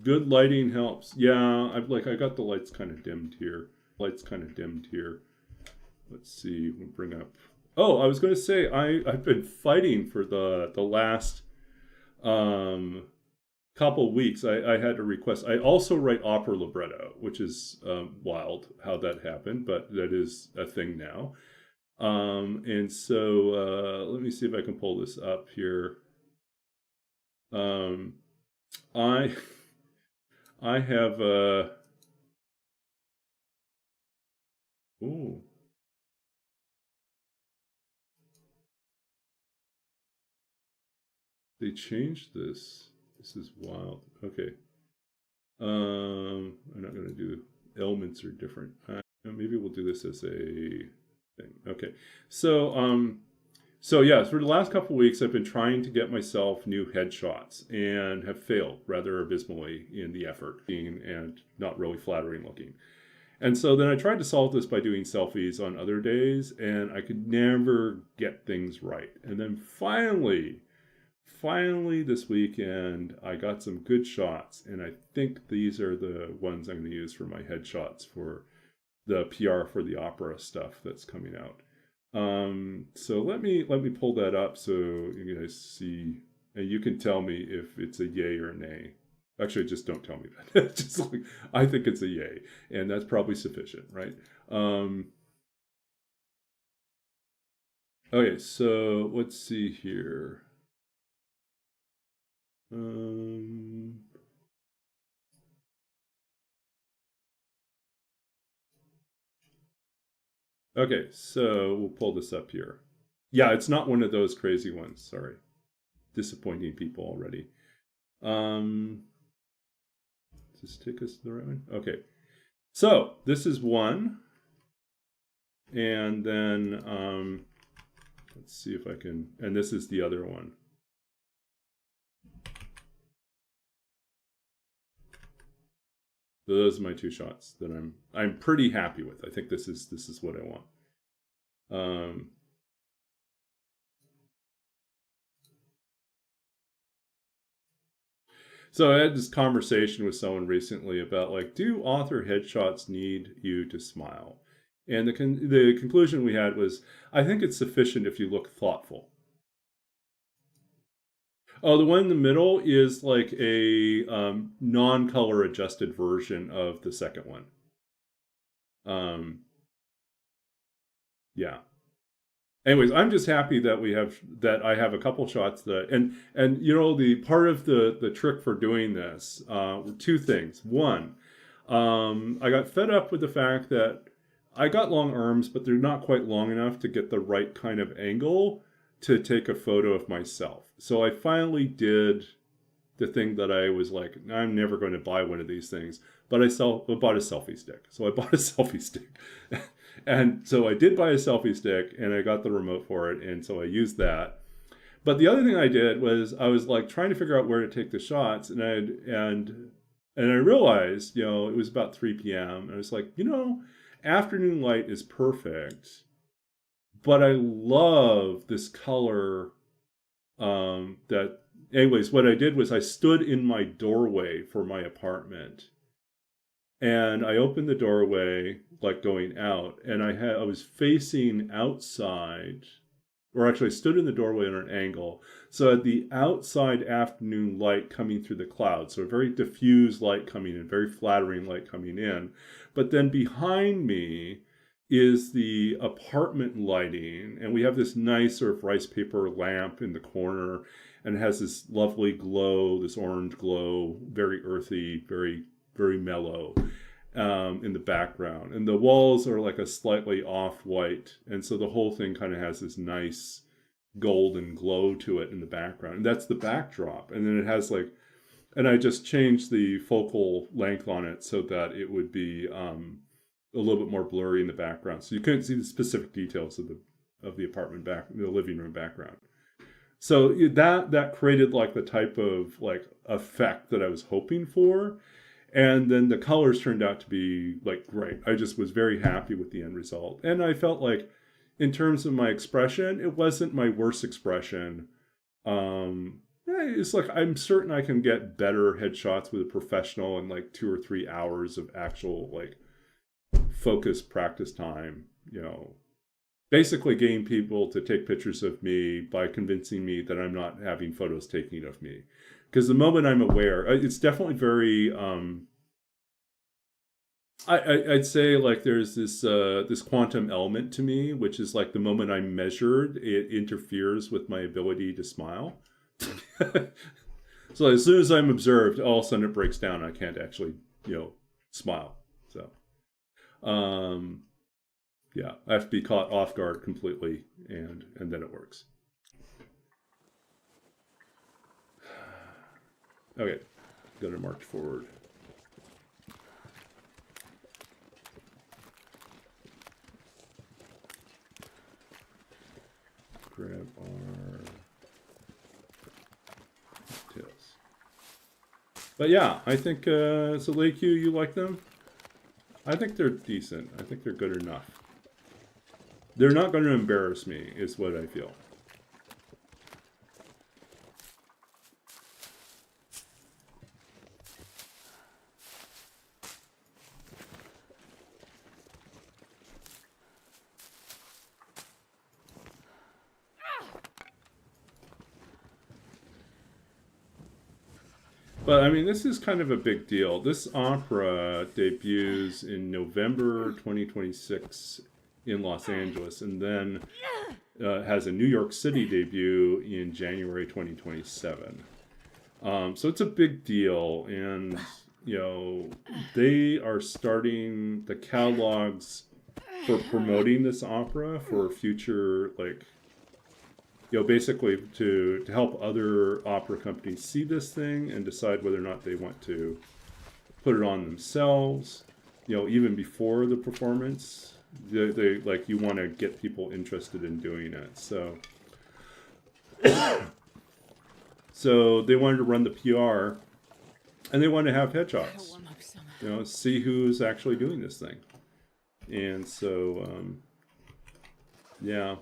Good lighting helps. Yeah, I got the lights kind of dimmed here. Let's see. We'll bring up. Oh, I was going to say I've been fighting for the last couple weeks. I had a request. I also write opera libretto, which is wild how that happened, but that is a thing now. And so let me see if I can pull this up here. I have they changed this. This is wild. Okay. I'm not going to do elements are different. Maybe we'll do this as a thing. Okay. So So yes, for the last couple of weeks, I've been trying to get myself new headshots and have failed rather abysmally in the effort, and not really flattering looking. And so then I tried to solve this by doing selfies on other days, and I could never get things right. And then finally this weekend, I got some good shots, and I think these are the ones I'm going to use for my headshots for the PR for the opera stuff that's coming out. So let me pull that up so you guys see, and you can tell me if it's a yay or a nay. Actually, just don't tell me that. Just like, I think it's a yay, and that's probably sufficient, right? Okay, so let's see here. Okay, so we'll pull this up here. Yeah, it's not one of those crazy ones. Sorry. Disappointing people already. Does this take us to the right one? Okay. So this is one. And then let's see if I can, and this is the other one. So those are my two shots that I'm pretty happy with. I think this is what I want. So I had this conversation with someone recently about like, do author headshots need you to smile? And the conclusion we had was, I think it's sufficient if you look thoughtful. Oh, the one in the middle is like a non-color adjusted version of the second one. Yeah. Anyways, I'm just happy that I have a couple shots that, and you know, the part of the trick for doing this were two things. One, I got fed up with the fact that I got long arms, but they're not quite long enough to get the right kind of angle to take a photo of myself. So I finally did the thing that I was like, I'm never going to buy one of these things, but I bought a selfie stick. So I bought a selfie stick. And so I did buy a selfie stick, and I got the remote for it, and so I used that. But the other thing I did was I was like trying to figure out where to take the shots, and I realized, you know, it was about 3 p.m. and I was like, you know, afternoon light is perfect, but I love this color. Anyways, what I did was I stood in my doorway for my apartment. And I opened the doorway, like going out, and I was facing outside, or actually I stood in the doorway on an angle. So I had the outside afternoon light coming through the clouds, so a very diffuse light coming in, very flattering light coming in. But then behind me is the apartment lighting, and we have this nice sort of rice paper lamp in the corner, and it has this lovely glow, this orange glow, very earthy, very very mellow in the background, and the walls are like a slightly off-white, and so the whole thing kind of has this nice golden glow to it in the background, and that's the backdrop. And then it has like, and I just changed the focal length on it so that it would be a little bit more blurry in the background, so you couldn't see the specific details of the apartment the living room background. So that created like the type of like effect that I was hoping for. And then the colors turned out to be like great. I just was very happy with the end result. And I felt like in terms of my expression, it wasn't my worst expression. It's like, I'm certain I can get better headshots with a professional in like 2 or 3 hours of actual like focused practice time, you know, basically getting people to take pictures of me by convincing me that I'm not having photos taken of me. Because the moment I'm aware, it's definitely very, I'd say like there's this quantum element to me, which is like the moment I'm measured, it interferes with my ability to smile. So as soon as I'm observed, all of a sudden it breaks down. I can't actually, you know, smile. So, yeah, I have to be caught off guard completely, and then it works. Okay, gonna march forward. Grab But yeah, I think, so Lake Q, you like them? I think they're decent. I think they're good enough. They're not going to embarrass me, is what I feel. But, I mean, this is kind of a big deal. This opera debuts in November 2026 in Los Angeles, and then has a New York City debut in January 2027. So it's a big deal, and, you know, they are starting the catalogs for promoting this opera for future, like, you know, basically to help other opera companies see this thing and decide whether or not they want to put it on themselves, you know, even before the performance. They like, you want to get people interested in doing it. So so they wanted to run the PR, and they wanted to have headshots, you know, see who's actually doing this thing. And so yeah.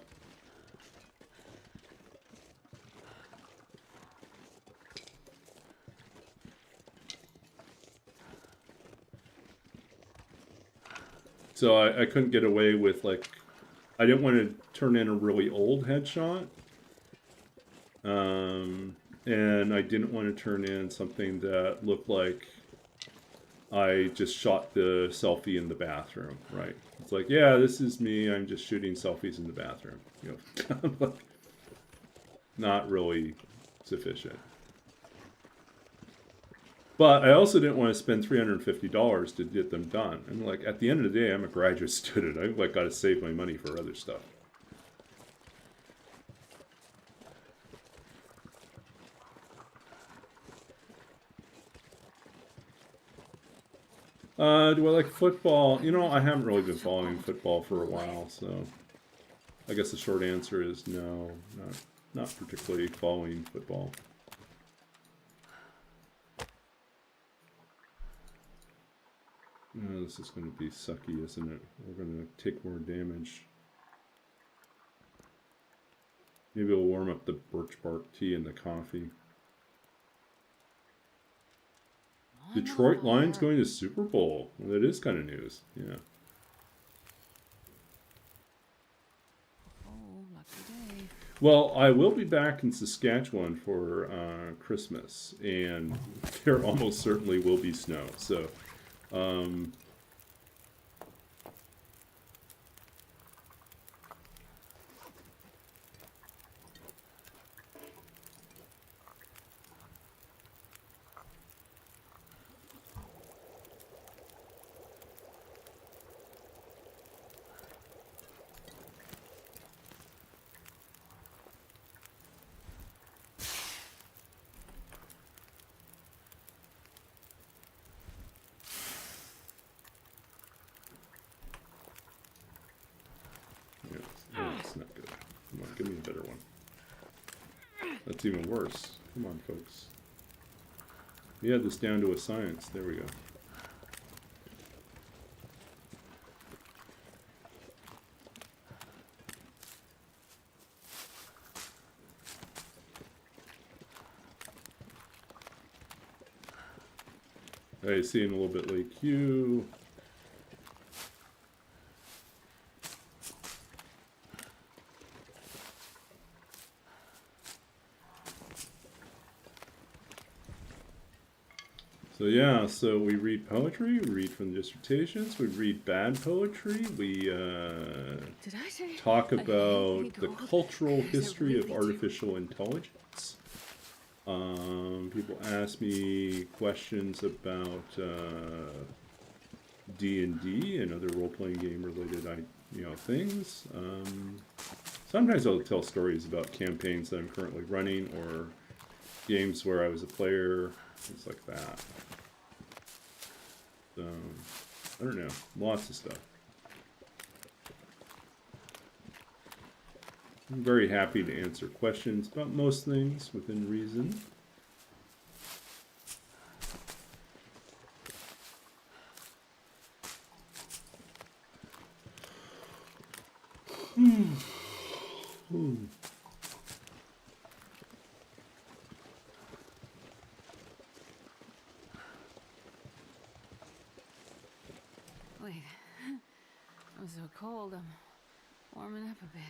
So I couldn't get away with, like, I didn't want to turn in a really old headshot. And I didn't want to turn in something that looked like I just shot the selfie in the bathroom, right? It's like, yeah, this is me, I'm just shooting selfies in the bathroom. You know, like, not really sufficient. But I also didn't want to spend $350 to get them done. And like, at the end of the day, I'm a graduate student. I've like got to save my money for other stuff. Do I like football? You know, I haven't really been following football for a while, so I guess the short answer is no, not particularly following football. Oh, this is going to be sucky, isn't it? We're going to take more damage. Maybe we'll warm up the birch bark tea and the coffee. Detroit Lions going to Super Bowl. Well, that is kind of news. Yeah. Oh, lucky day. Well, I will be back in Saskatchewan for Christmas, and there almost certainly will be snow. So, it's not good. Come on, give me a better one. That's even worse. Come on, folks. We had this down to a science. There we go. I see in a little bit Lake Q. So yeah, so we read poetry, we read from dissertations, we read bad poetry, we Did I say talk I hate about being the cold? cultural Is it history of really artificial intelligence. People ask me questions about D&D and other role-playing game related, things. Sometimes I'll tell stories about campaigns that I'm currently running or games where I was a player, things like that. So, I don't know, lots of stuff. I'm very happy to answer questions about most things within reason. It's so cold, I'm warming up a bit.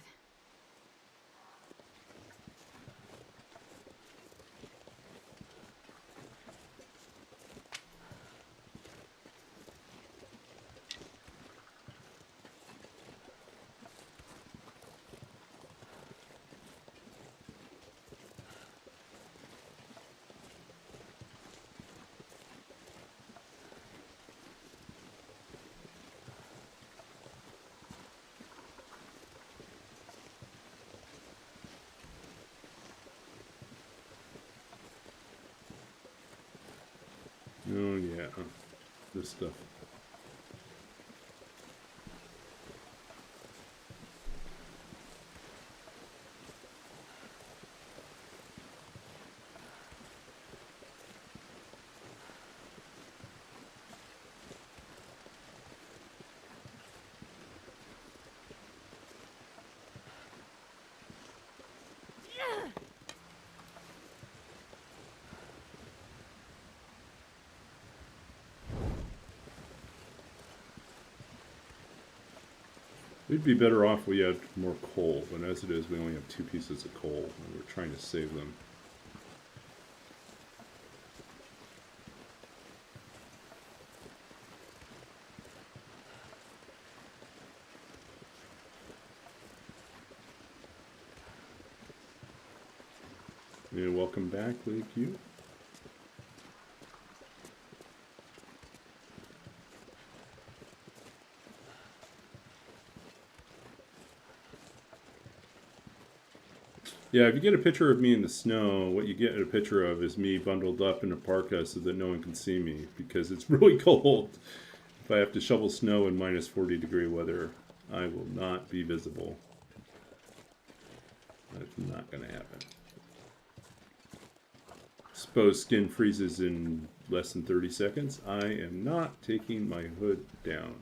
Oh yeah, this stuff. We'd be better off if we had more coal, but as it is, we only have 2 pieces of coal, and we're trying to save them. Yeah, welcome back, Lake U. Yeah, if you get a picture of me in the snow, what you get a picture of is me bundled up in a parka so that no one can see me, because it's really cold. If I have to shovel snow in minus 40-degree weather, I will not be visible. That's not going to happen. Suppose skin freezes in less than 30 seconds. I am not taking my hood down.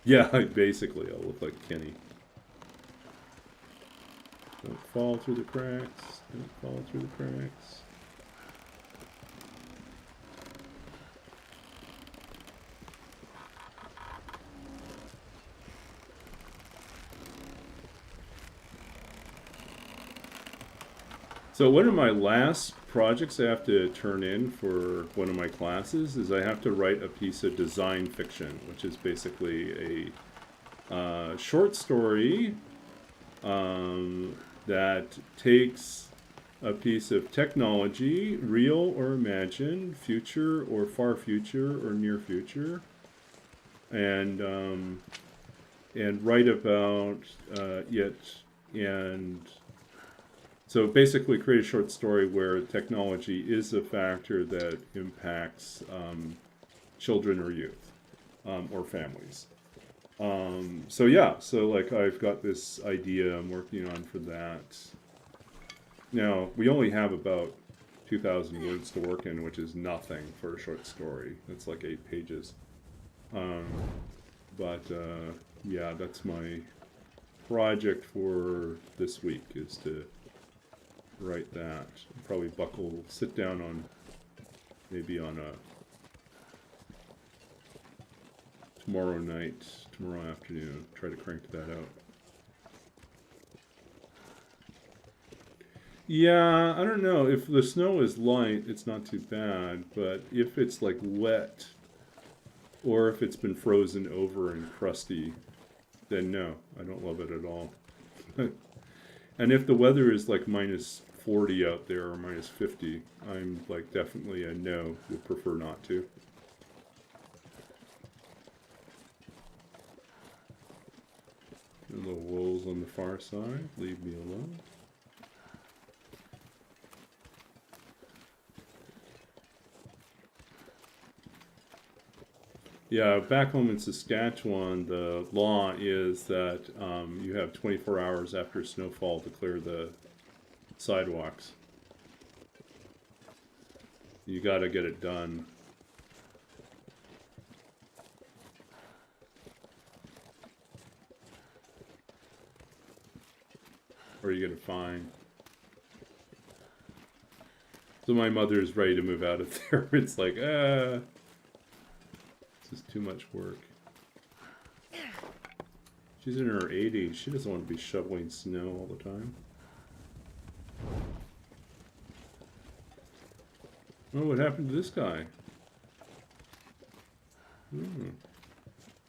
Yeah, basically, I'll look like Kenny. Don't fall through the cracks. Don't fall through the cracks. So one of my last projects I have to turn in for one of my classes is I have to write a piece of design fiction, which is basically a short story that takes a piece of technology, real or imagined, future or far future or near future, and write about it. And so basically create a short story where technology is a factor that impacts children or youth or families. So yeah, so like I've got this idea I'm working on for that. Now, we only have about 2,000 words to work in, which is nothing for a short story. It's like 8 pages. Yeah, that's my project for this week, is to write that. Probably sit down on, maybe on a tomorrow night, tomorrow afternoon, try to crank that out. Yeah, I don't know. If the snow is light, it's not too bad, but if it's like wet, or if it's been frozen over and crusty, then no, I don't love it at all. And if the weather is like minus 40 out there, or minus 50, I'm like definitely a no, would prefer not to. The little wolves on the far side, leave me alone. Yeah, back home in Saskatchewan, the law is that you have 24 hours after snowfall to clear the sidewalks. You gotta get it done. Or you get a fine. So my mother's ready to move out of there. It's like, this is too much work. She's in her 80s. She doesn't want to be shoveling snow all the time. Oh, what happened to this guy?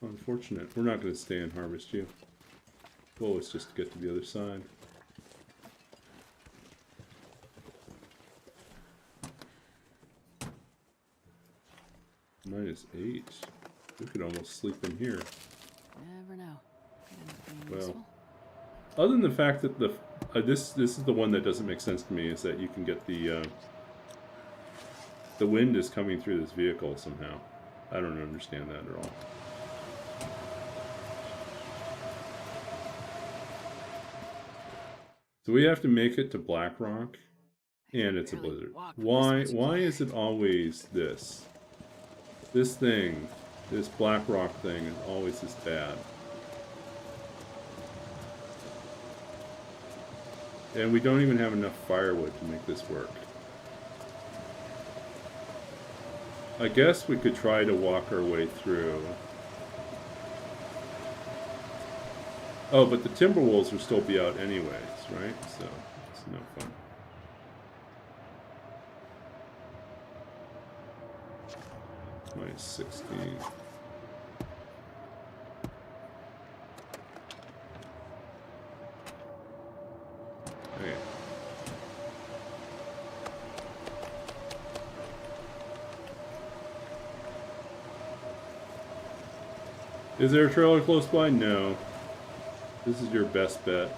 Unfortunate. We're not going to stay and harvest you. Goal is just to get to the other side. -8. We could almost sleep in here. Never know. Could end up being Well, useful. other than the fact that the this is the one that doesn't make sense to me, is that you can get the wind is coming through this vehicle somehow. I don't understand that at all. So we have to make it to Blackrock, and it's a blizzard. Why is it always this? This thing, this Blackrock thing is always this bad. And we don't even have enough firewood to make this work. I guess we could try to walk our way through. Oh, but the Timberwolves will still be out anyways, right? So, it's no fun. -16. Okay. Is there a trailer close by? No. This is your best bet.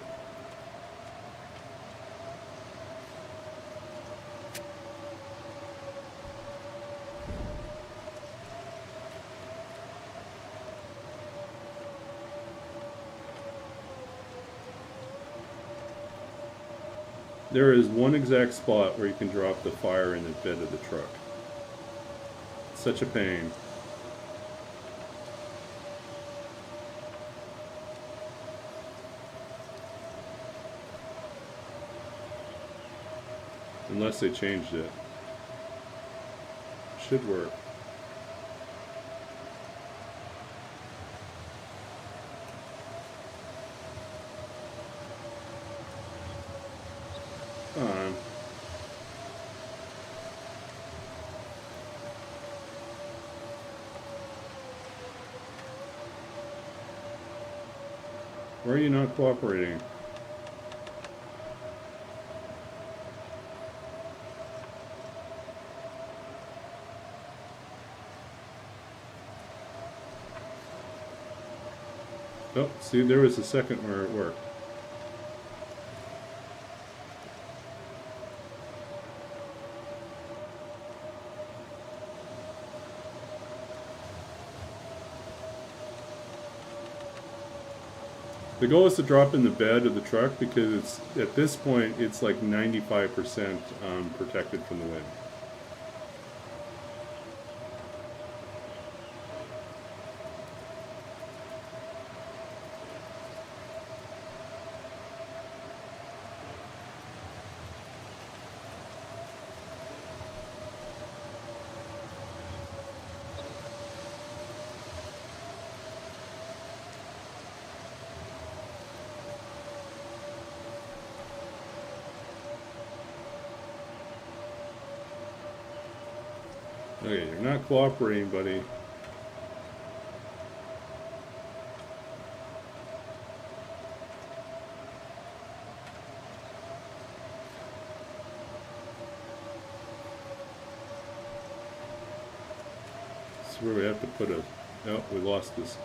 There is one exact spot where you can drop the fire in the bed of the truck. Such a pain. Unless they changed it. Should work. Why are you not cooperating? Oh, see, there was a second where it worked. The goal is to drop in the bed of the truck because it's, at this point it's like 95% protected from the wind. Okay, you're not cooperating, buddy. This is where we have to put a... Oh, we lost this.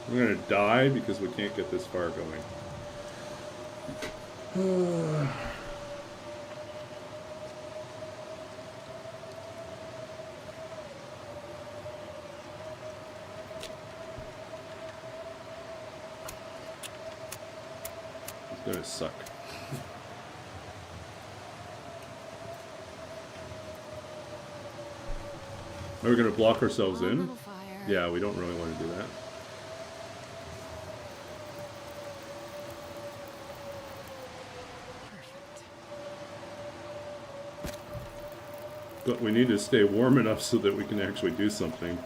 We're gonna die because we can't get this far going. It's gonna suck. Are we gonna block ourselves in? Yeah, we don't really want to do that. But we need to stay warm enough so that we can actually do something.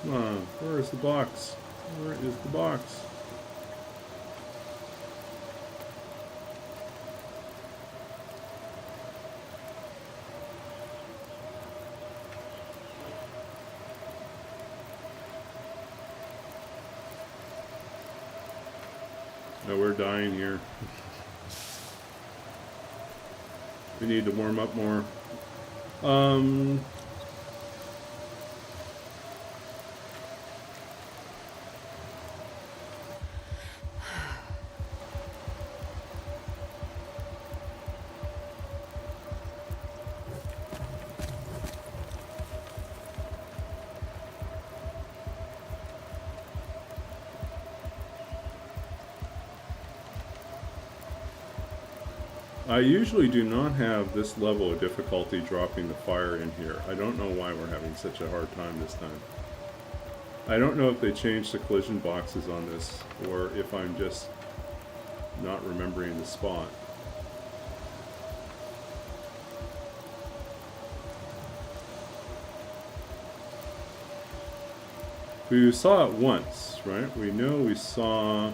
Come on, where is the box? Where is the box? No, we're dying here. We need to warm up more. I usually do not have this level of difficulty dropping the fire in here. I don't know why we're having such a hard time this time. I don't know if they changed the collision boxes on this, or if I'm just not remembering the spot. We saw it once, right? We know we saw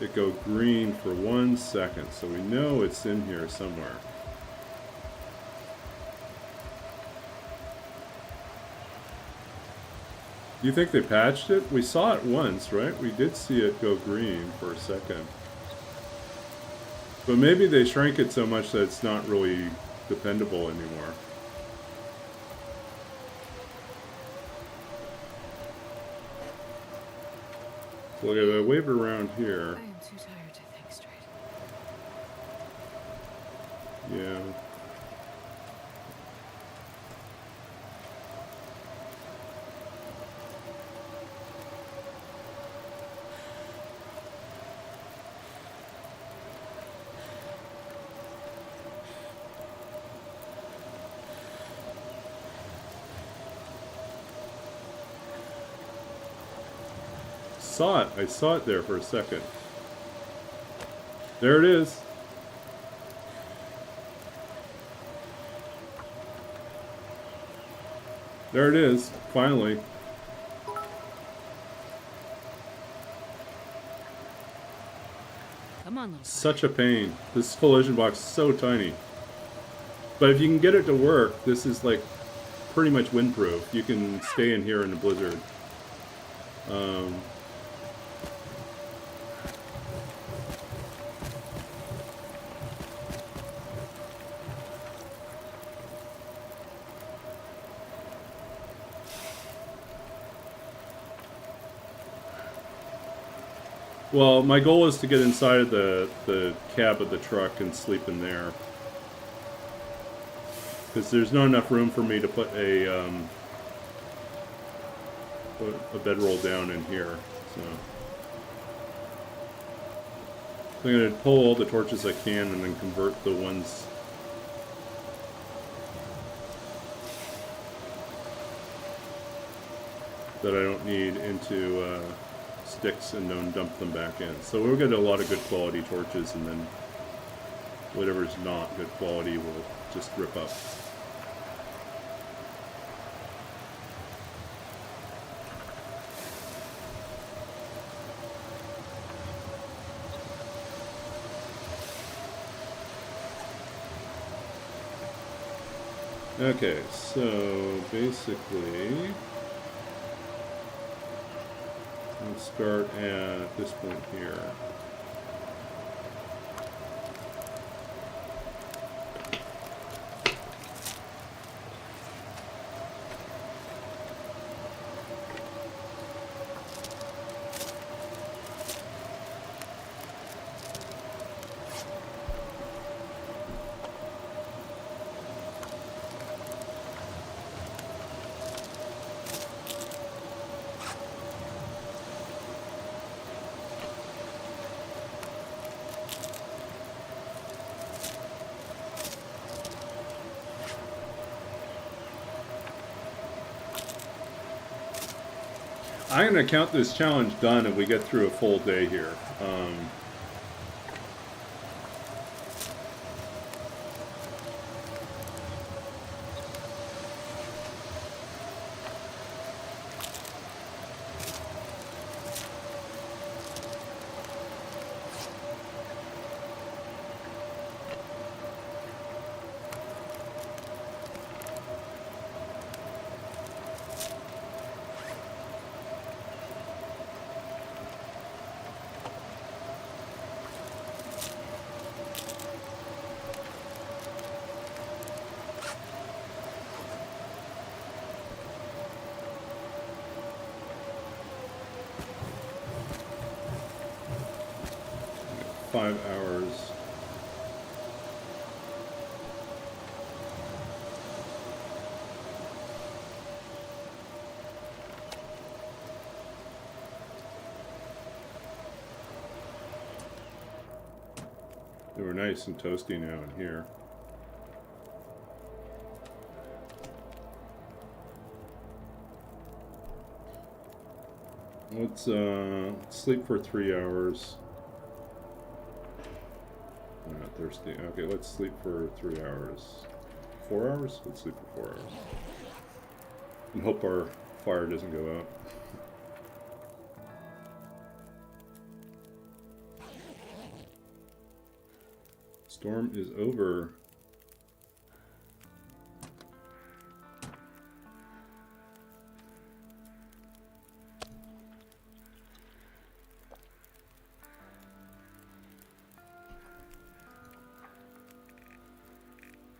it go green for 1 second, so we know it's in here somewhere. Do you think they patched it? We saw it once, right? We did see it go green for a second. But maybe they shrank it so much that it's not really dependable anymore. So if I wave around here. I am too tired to think straight. Yeah. Saw it. I saw it there for a second. There it is. There it is. Finally. Come on, little Such a pain. This collision box is so tiny. But if you can get it to work, this is like pretty much windproof. You can stay in here in a blizzard. Well, my goal is to get inside of the cab of the truck and sleep in there. Because there's not enough room for me to put a bedroll down in here. So I'm going to pull all the torches I can and then convert the ones that I don't need into sticks and then dump them back in. So we'll get a lot of good quality torches, and then whatever's not good quality we'll just rip up. Okay, so basically let's start at this point here. I'm gonna count this challenge done if we get through a full day here. 5 hours. They were nice and toasty now in here. Let's sleep for 3 hours. I'm not thirsty. Okay, let's sleep for 3 hours. 4 hours? Let's sleep for 4 hours. And hope our fire doesn't go out. Storm is over.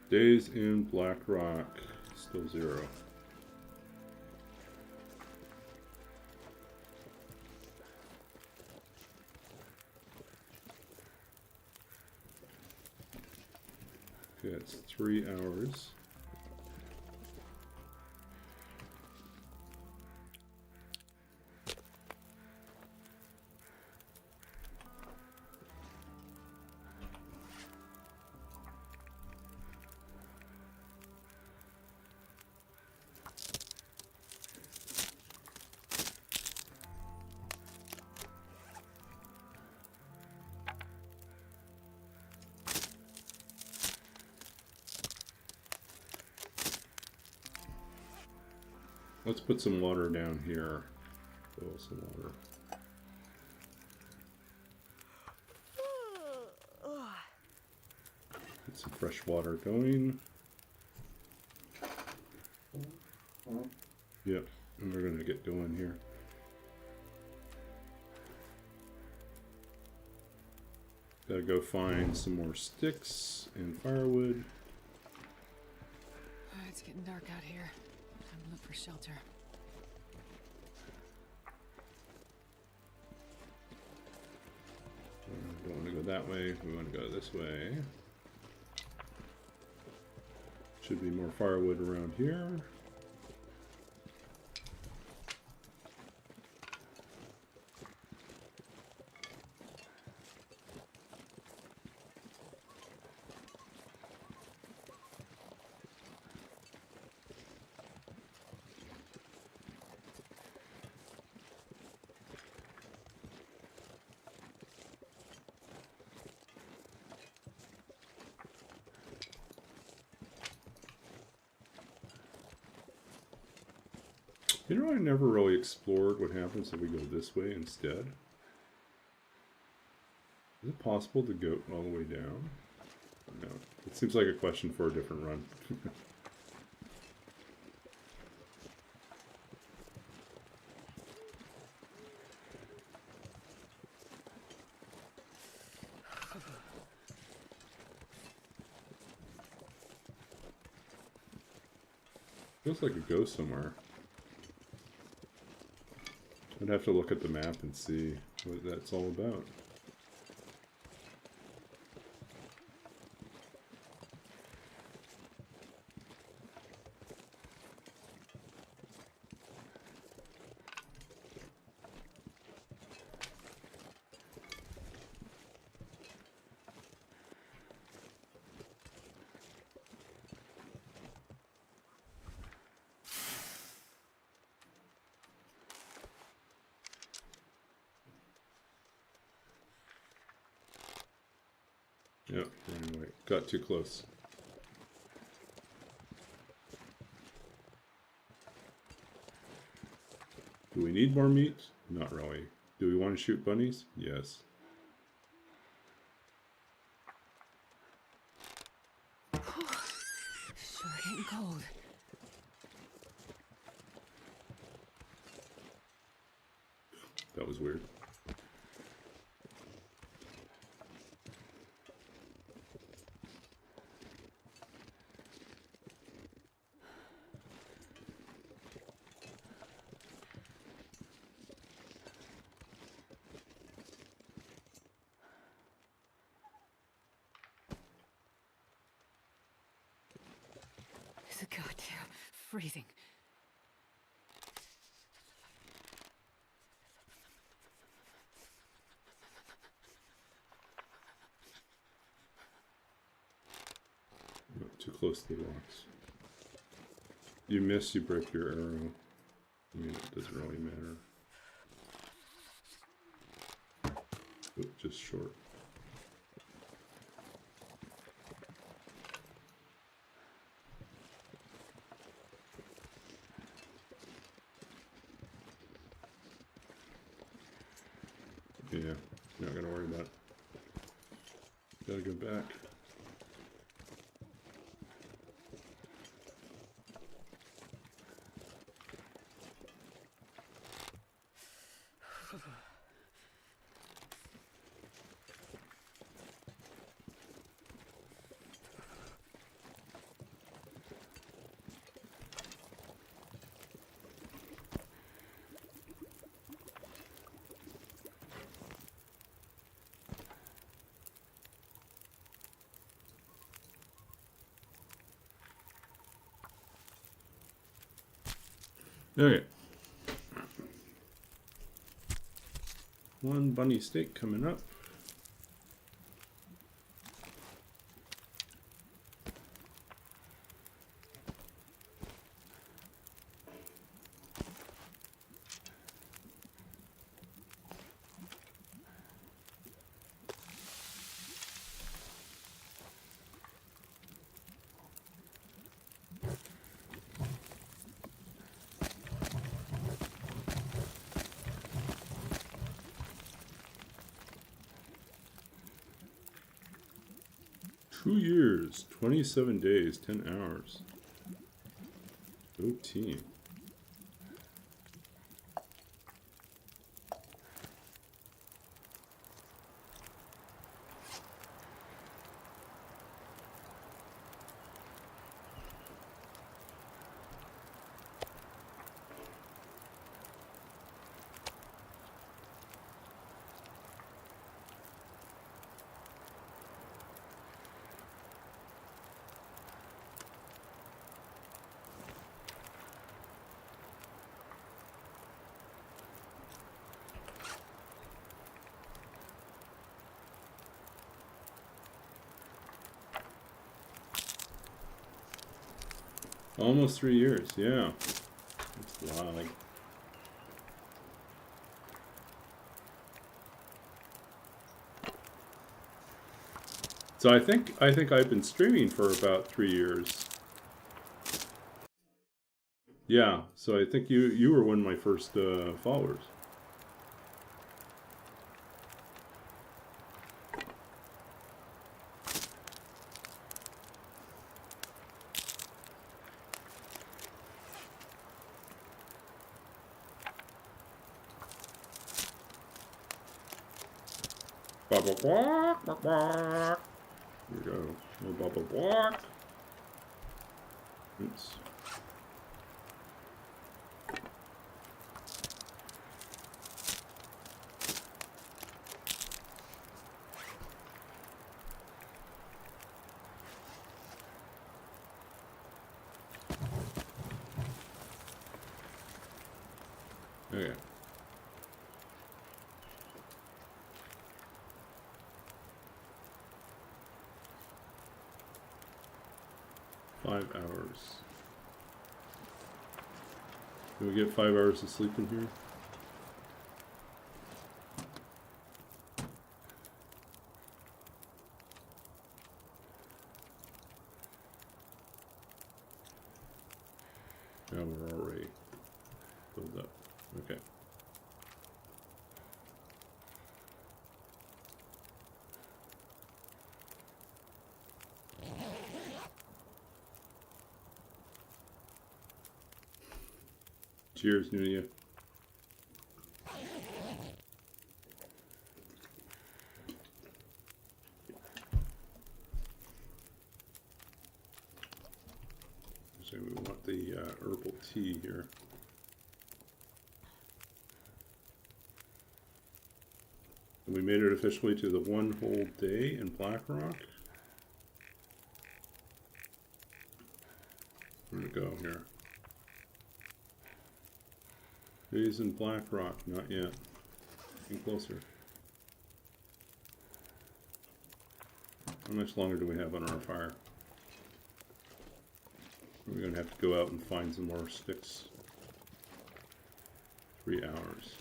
Days in Blackrock, still 0. Okay, it's 3 hours. Let's put some water down here. Boil some water. Get some fresh water going. Yep, and we're gonna get going here. Gotta go find some more sticks and firewood. It's getting dark out here. Time to look for shelter. Don't want to go that way. We want to go this way. Should be more firewood around here. You know, I never really explored what happens if we go this way instead. Is it possible to go all the way down? No. It seems like a question for a different run. Feels like it goes somewhere. I'd have to look at the map and see what that's all about. Yep, anyway, got too close. Do we need more meat? Not really. Do we want to shoot bunnies? Yes. Sure getting cold. That was weird. It's a goddamn freezing. Not too close to the rocks. You miss, you break your arrow. I mean, it doesn't really matter. But just short. Yeah, not gonna worry about it. Gotta go back. Okay. One bunny steak coming up. Two years, 27 days, 10 hours. Go team. Almost 3 years, yeah. It's a lot. So I think I've been streaming for about 3 years. Yeah, so I think you were one of my first followers. Bubble walk, walk, walk. Here we go. No bubble walk. Oops. Okay. Five hours. Do we get 5 hours of sleep in here? Yeah, we're already filled up. Okay. Cheers, Nunia. So we want the herbal tea here. And we made it officially to the 1 whole day in Blackrock. Where'd it go here? Days in Blackrock, not yet. Getting closer. How much longer do we have on our fire? We're gonna have to go out and find some more sticks. 3 hours.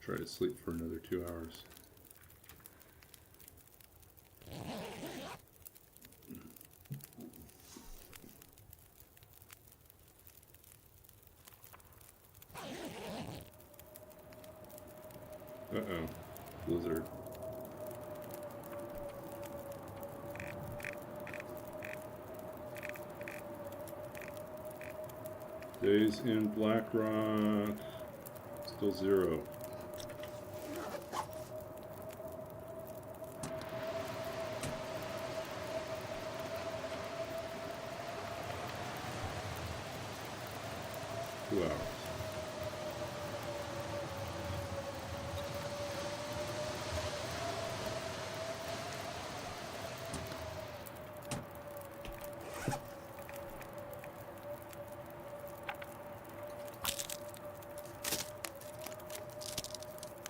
Try to sleep for another 2 hours. Uh-oh. Blizzard. Days in Blackrock. Still 0. Two hours.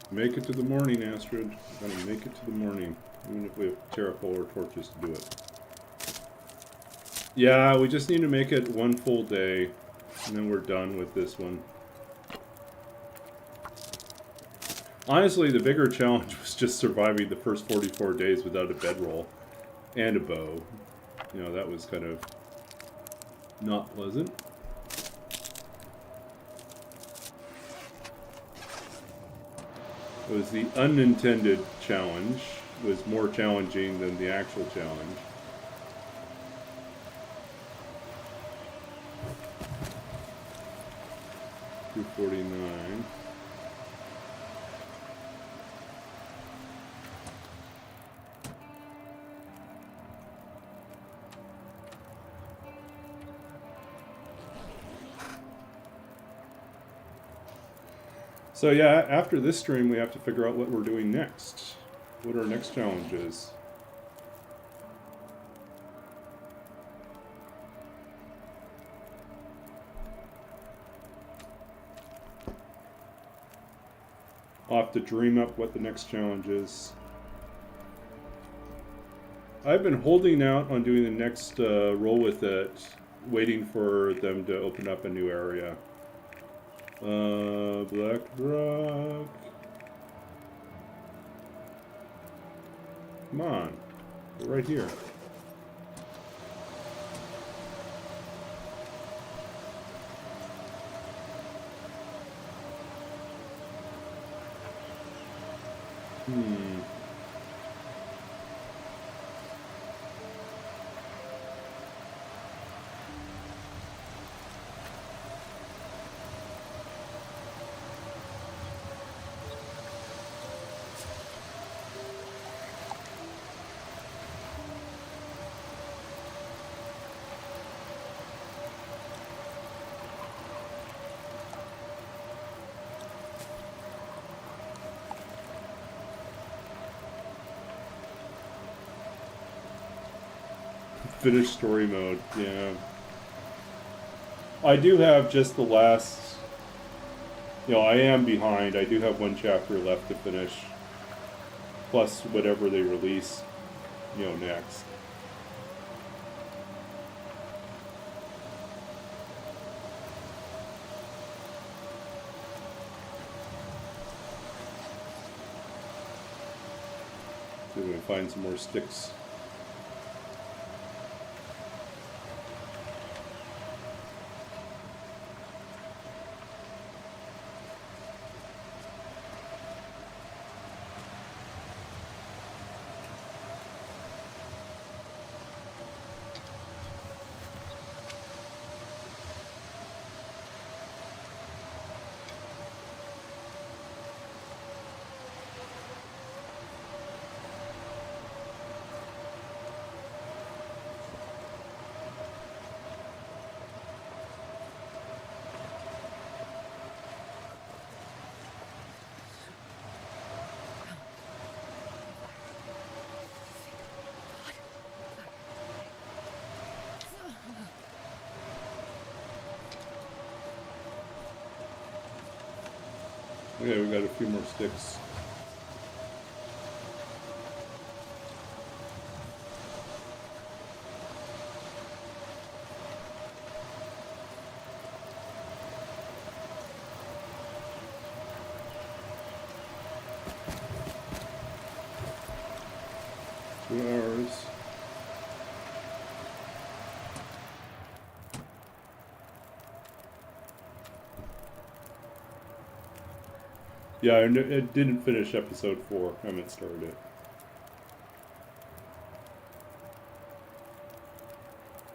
Make it to the morning, Astrid. Gotta make it to the morning. Even if we have terracotta torches to do it. Yeah, we just need to make it 1 full day. And then we're done with this one. Honestly, the bigger challenge was just surviving the first 44 days without a bedroll. And a bow. You know, that was kind of not pleasant. It was the unintended challenge. It was more challenging than the actual challenge. $249. So yeah, after this stream, we have to figure out what we're doing next. What our next challenge is. I'll have to dream up what the next challenge is. I've been holding out on doing the next roll with it, waiting for them to open up a new area. Blackrock. Come on. We're right here. Finish story mode, yeah. I do have just the last... You know, I am behind. I do have 1 chapter left to finish. Plus whatever they release, you know, next. See if we can find some more sticks. Okay, we got a few more sticks. Hours. Yeah, I didn't finish episode 4. I haven't started it.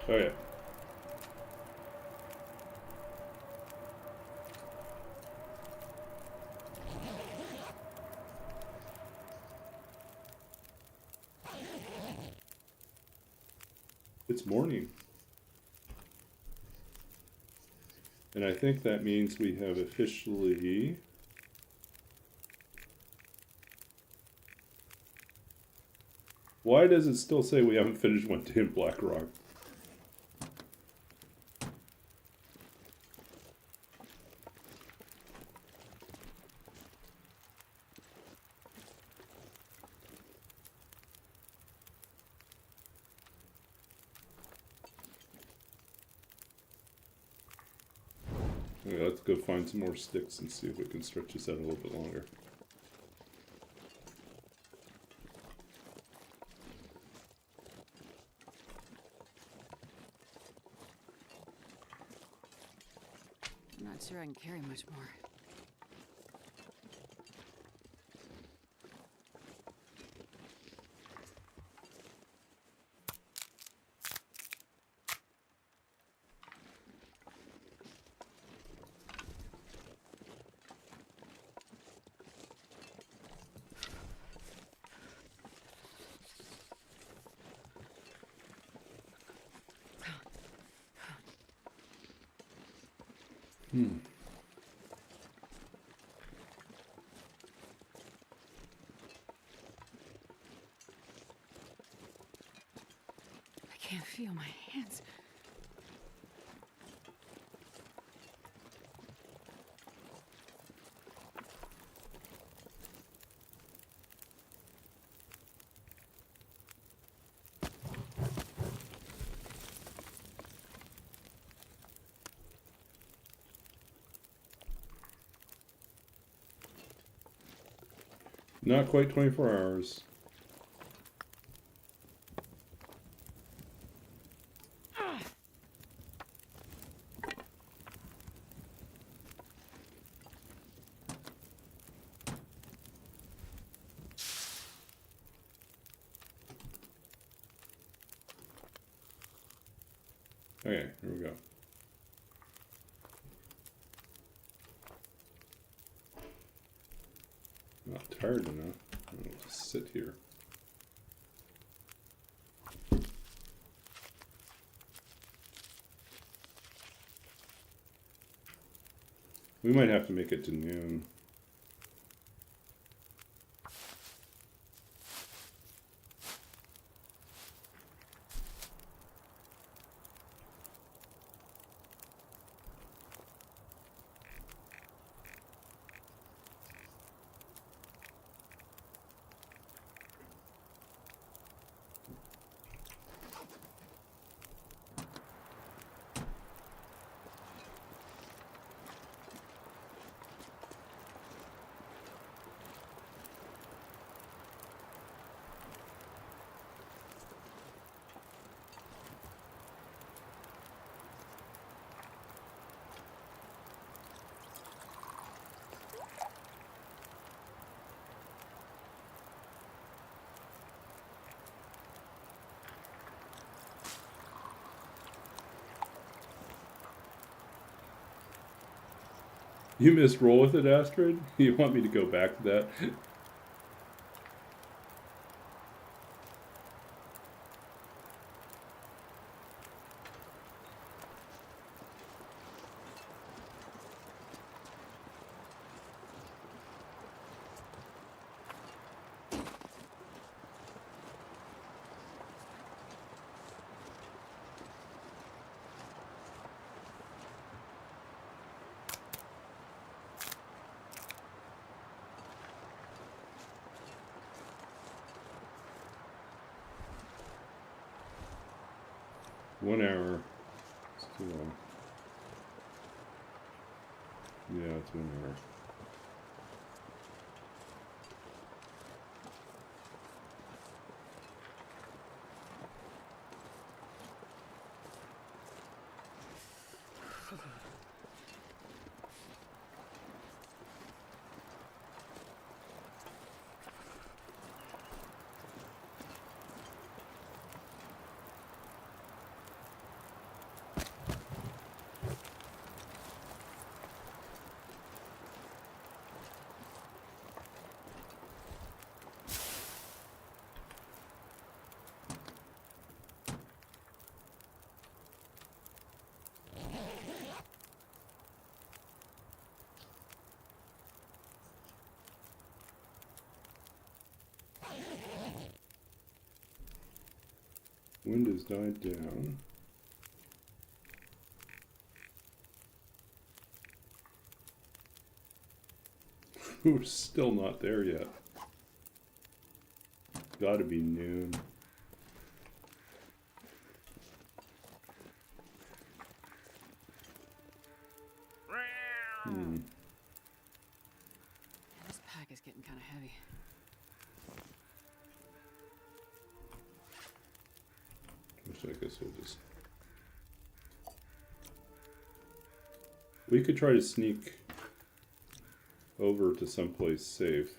Okay. It's morning. And I think that means we have officially... Why does it still say we haven't finished one day in Blackrock? Okay, let's go find some more sticks and see if we can stretch this out a little bit longer. I'm not sure I can carry much more. I can't feel my hands. Not quite 24 hours. Okay, here we go. Not tired enough. I'll just sit here. We might have to make it to noon. You missed Roll With It, Astrid? You want me to go back to that? 1 hour. It's too long. Yeah, it's 1 hour. Wind has died down. We're still not there yet. Gotta be noon. This pack is getting kind of heavy. Which I guess we'll just... We could try to sneak over to someplace safe.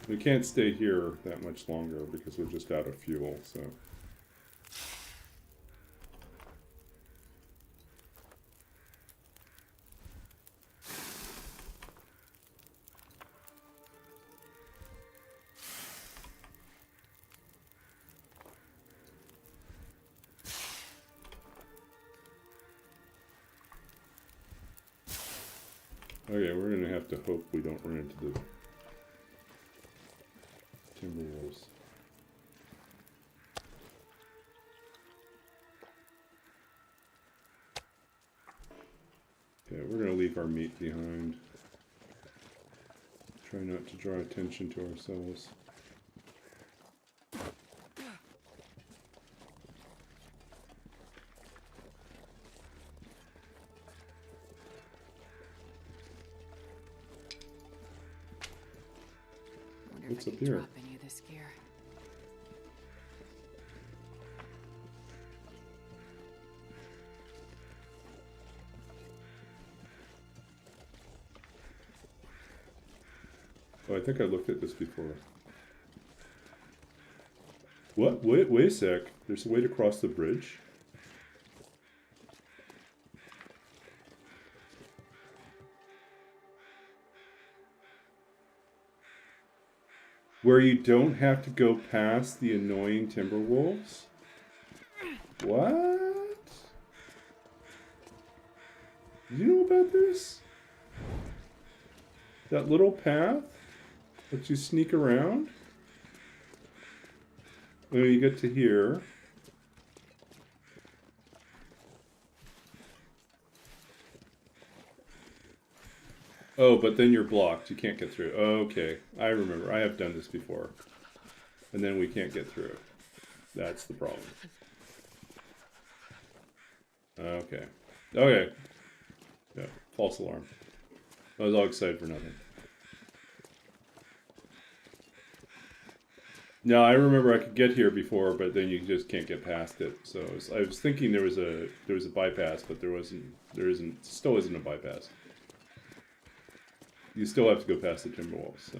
We can't stay here that much longer because we're just out of fuel, so... Okay, we're gonna have to hope we don't run into the Timberwolves. Okay, we're gonna leave our meat behind. Try not to draw attention to ourselves. What's up here? Drop any of this gear. Oh, I think I looked at this before. What? Wait a sec. There's a way to cross the bridge? Where you don't have to go past the annoying Timberwolves? What? Do you know about this? That little path? Lets you sneak around? When you get to here... Oh, but then you're blocked. You can't get through. Okay, I remember. I have done this before. And then we can't get through. That's the problem. Okay. Okay. Yeah, false alarm. I was all excited for nothing. No, I remember I could get here before, but then you just can't get past it. So I was thinking there was a bypass, but there isn't. Still isn't a bypass. You still have to go past the Timberwolves, so.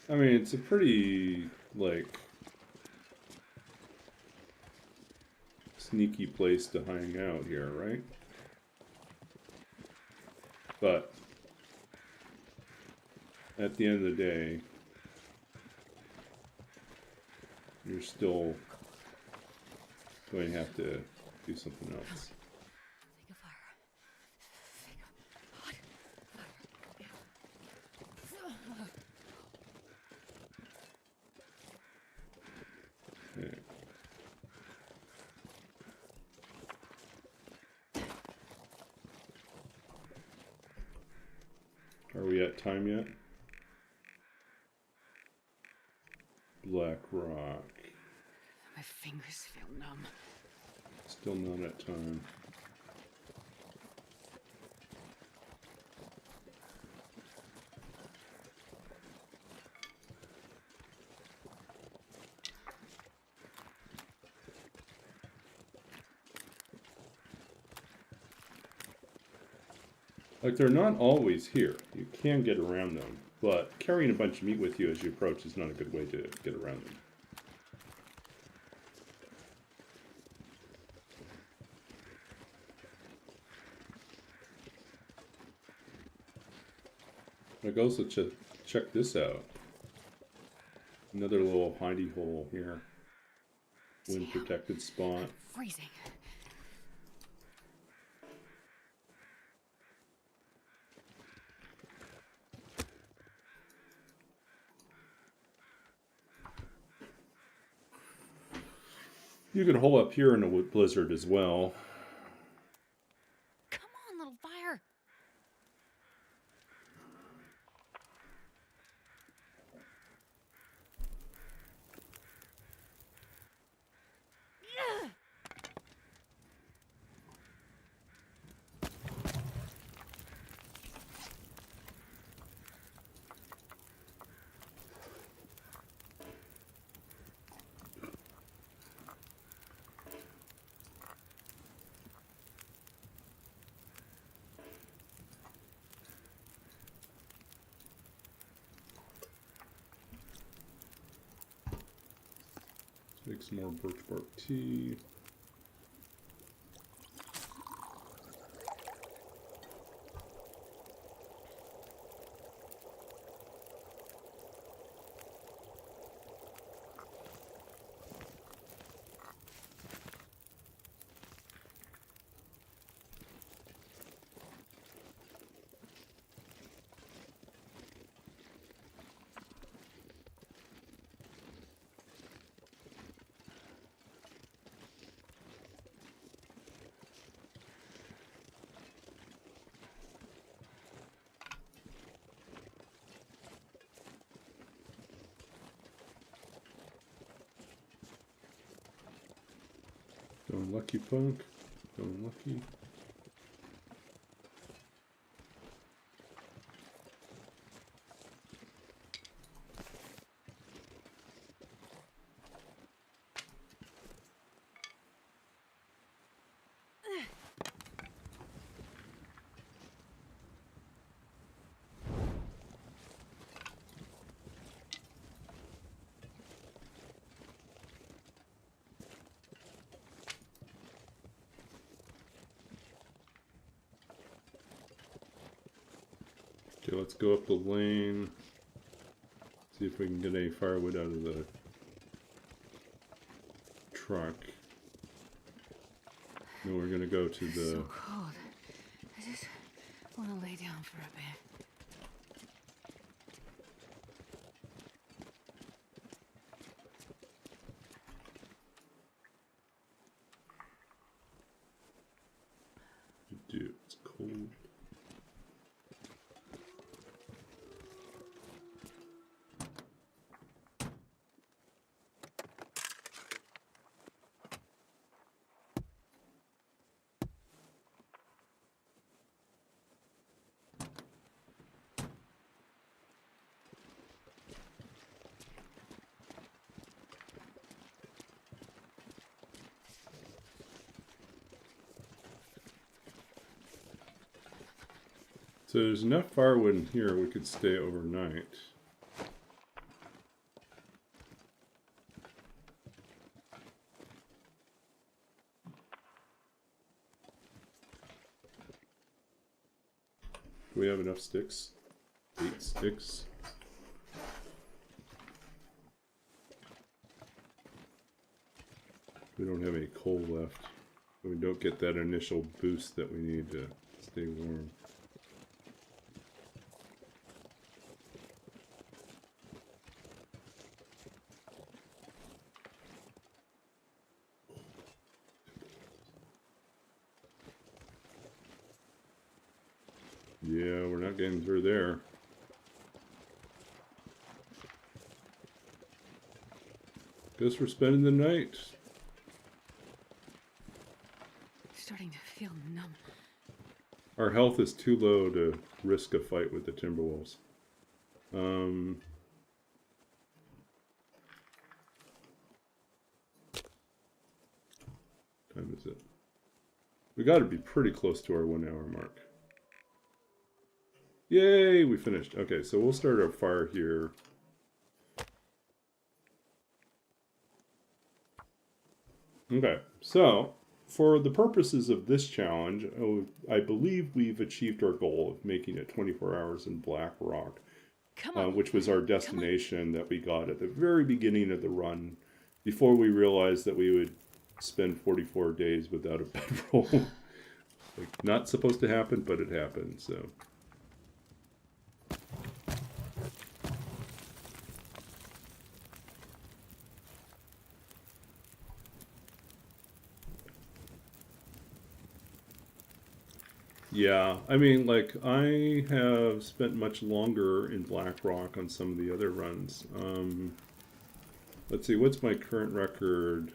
I mean, it's a pretty, like, sneaky place to hang out here, right? But, at the end of the day, you're still going to have to do something else. that time yet? Blackrock. My fingers feel numb. Still not at time. Like, they're not always here. You can get around them, but carrying a bunch of meat with you as you approach is not a good way to get around them. Like, also check this out. Another little hidey hole here. Wind protected spot. Freezing. You can hole up here in a blizzard as well. Come on, little fire. Make some more birch bark tea. Going lucky, punk. Going lucky. Okay, let's go up the lane. See if we can get any firewood out of the truck. Then we're gonna go to It's the... so cold. I just want to lay down for a bit. Dude, it's cold. So there's enough firewood in here we could stay overnight. Do we have enough sticks? 8 sticks. We don't have any coal left. We don't get that initial boost that we need to stay warm. Yeah, we're not getting through there. Guess we're spending the night. Starting to feel numb. Our health is too low to risk a fight with the Timberwolves. Time is it? We got to be pretty close to our 1 hour mark. Yay, we finished. Okay, so we'll start our fire here. Okay, so for the purposes of this challenge, I believe we've achieved our goal of making it 24 hours in Blackrock, which was our destination that we got at the very beginning of the run, before we realized that we would spend 44 days without a bedroll. Like, not supposed to happen, but it happened, so. Yeah, I mean, like, I have spent much longer in Blackrock on some of the other runs. Let's see, what's my current record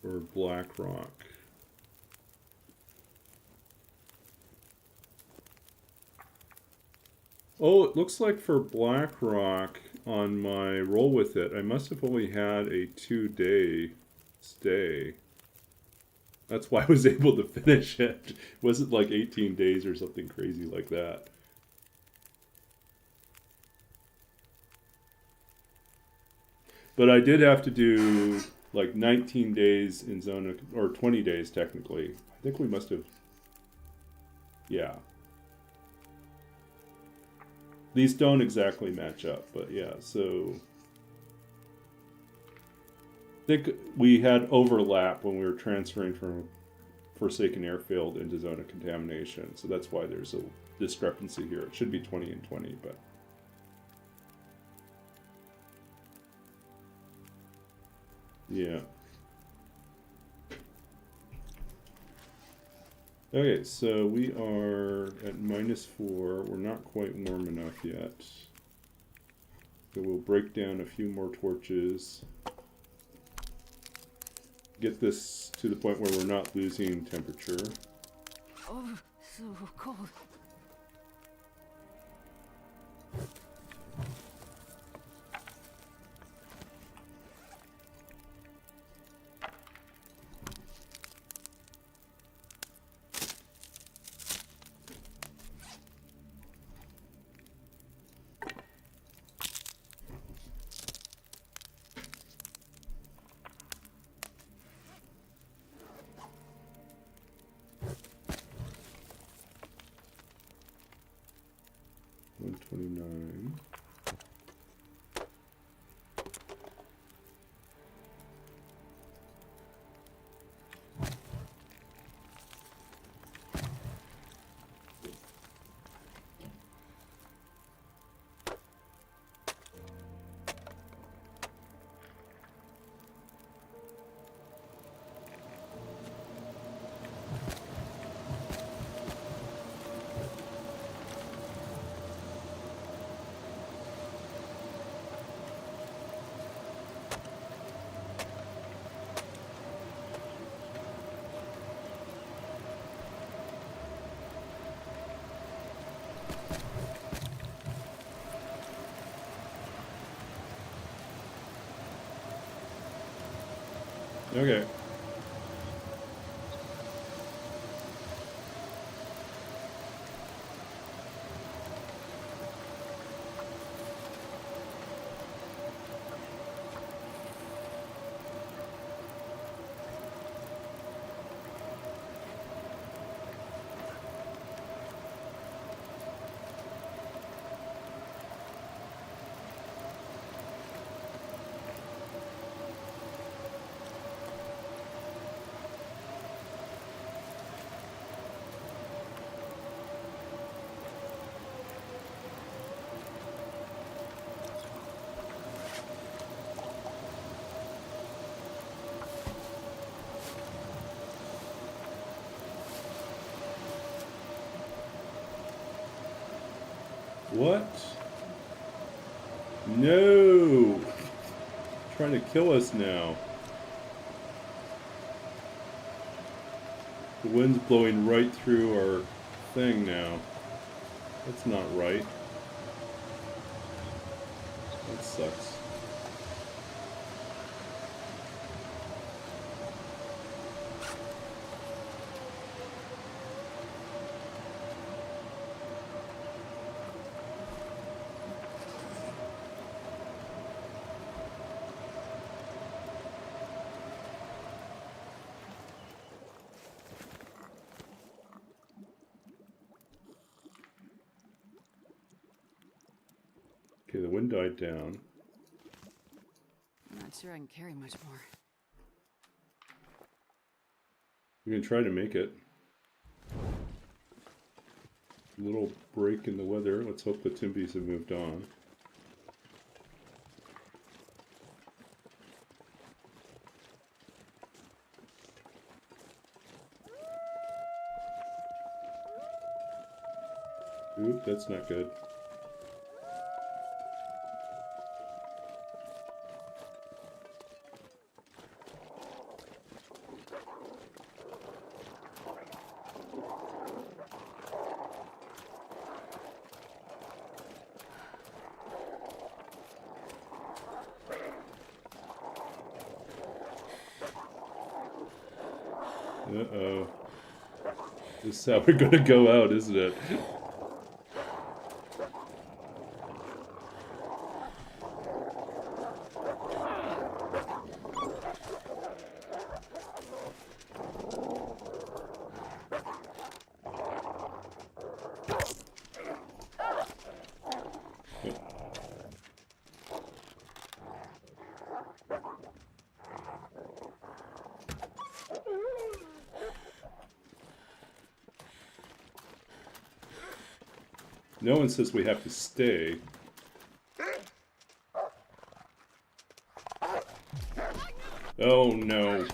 for Blackrock? Oh, it looks like for Blackrock, on my roll with it, I must have only had a 2-day stay. That's why I was able to finish it. It wasn't like 18 days or something crazy like that. But I did have to do like 19 days in Zona, or 20 days technically. I think we must have, yeah. These don't exactly match up, but yeah, so I think we had overlap when we were transferring from Forsaken Airfield into Zone of Contamination, so that's why there's a discrepancy here. It should be 20 and 20, but yeah. Okay, so we are at -4. We're not quite warm enough yet. So we'll break down a few more torches. Get this to the point where we're not losing temperature. Oh, so cold. Okay. What? No! trying to kill us now. The wind's blowing right through our thing now. That's not right. That sucks. Okay, the wind died down. I'm not sure I can carry much more. We can try to make it. Little break in the weather. Let's hope the Timbies have moved on. Oop, that's not good. Uh-oh. This is how we're gonna go out, isn't it? No one says we have to stay. Oh no.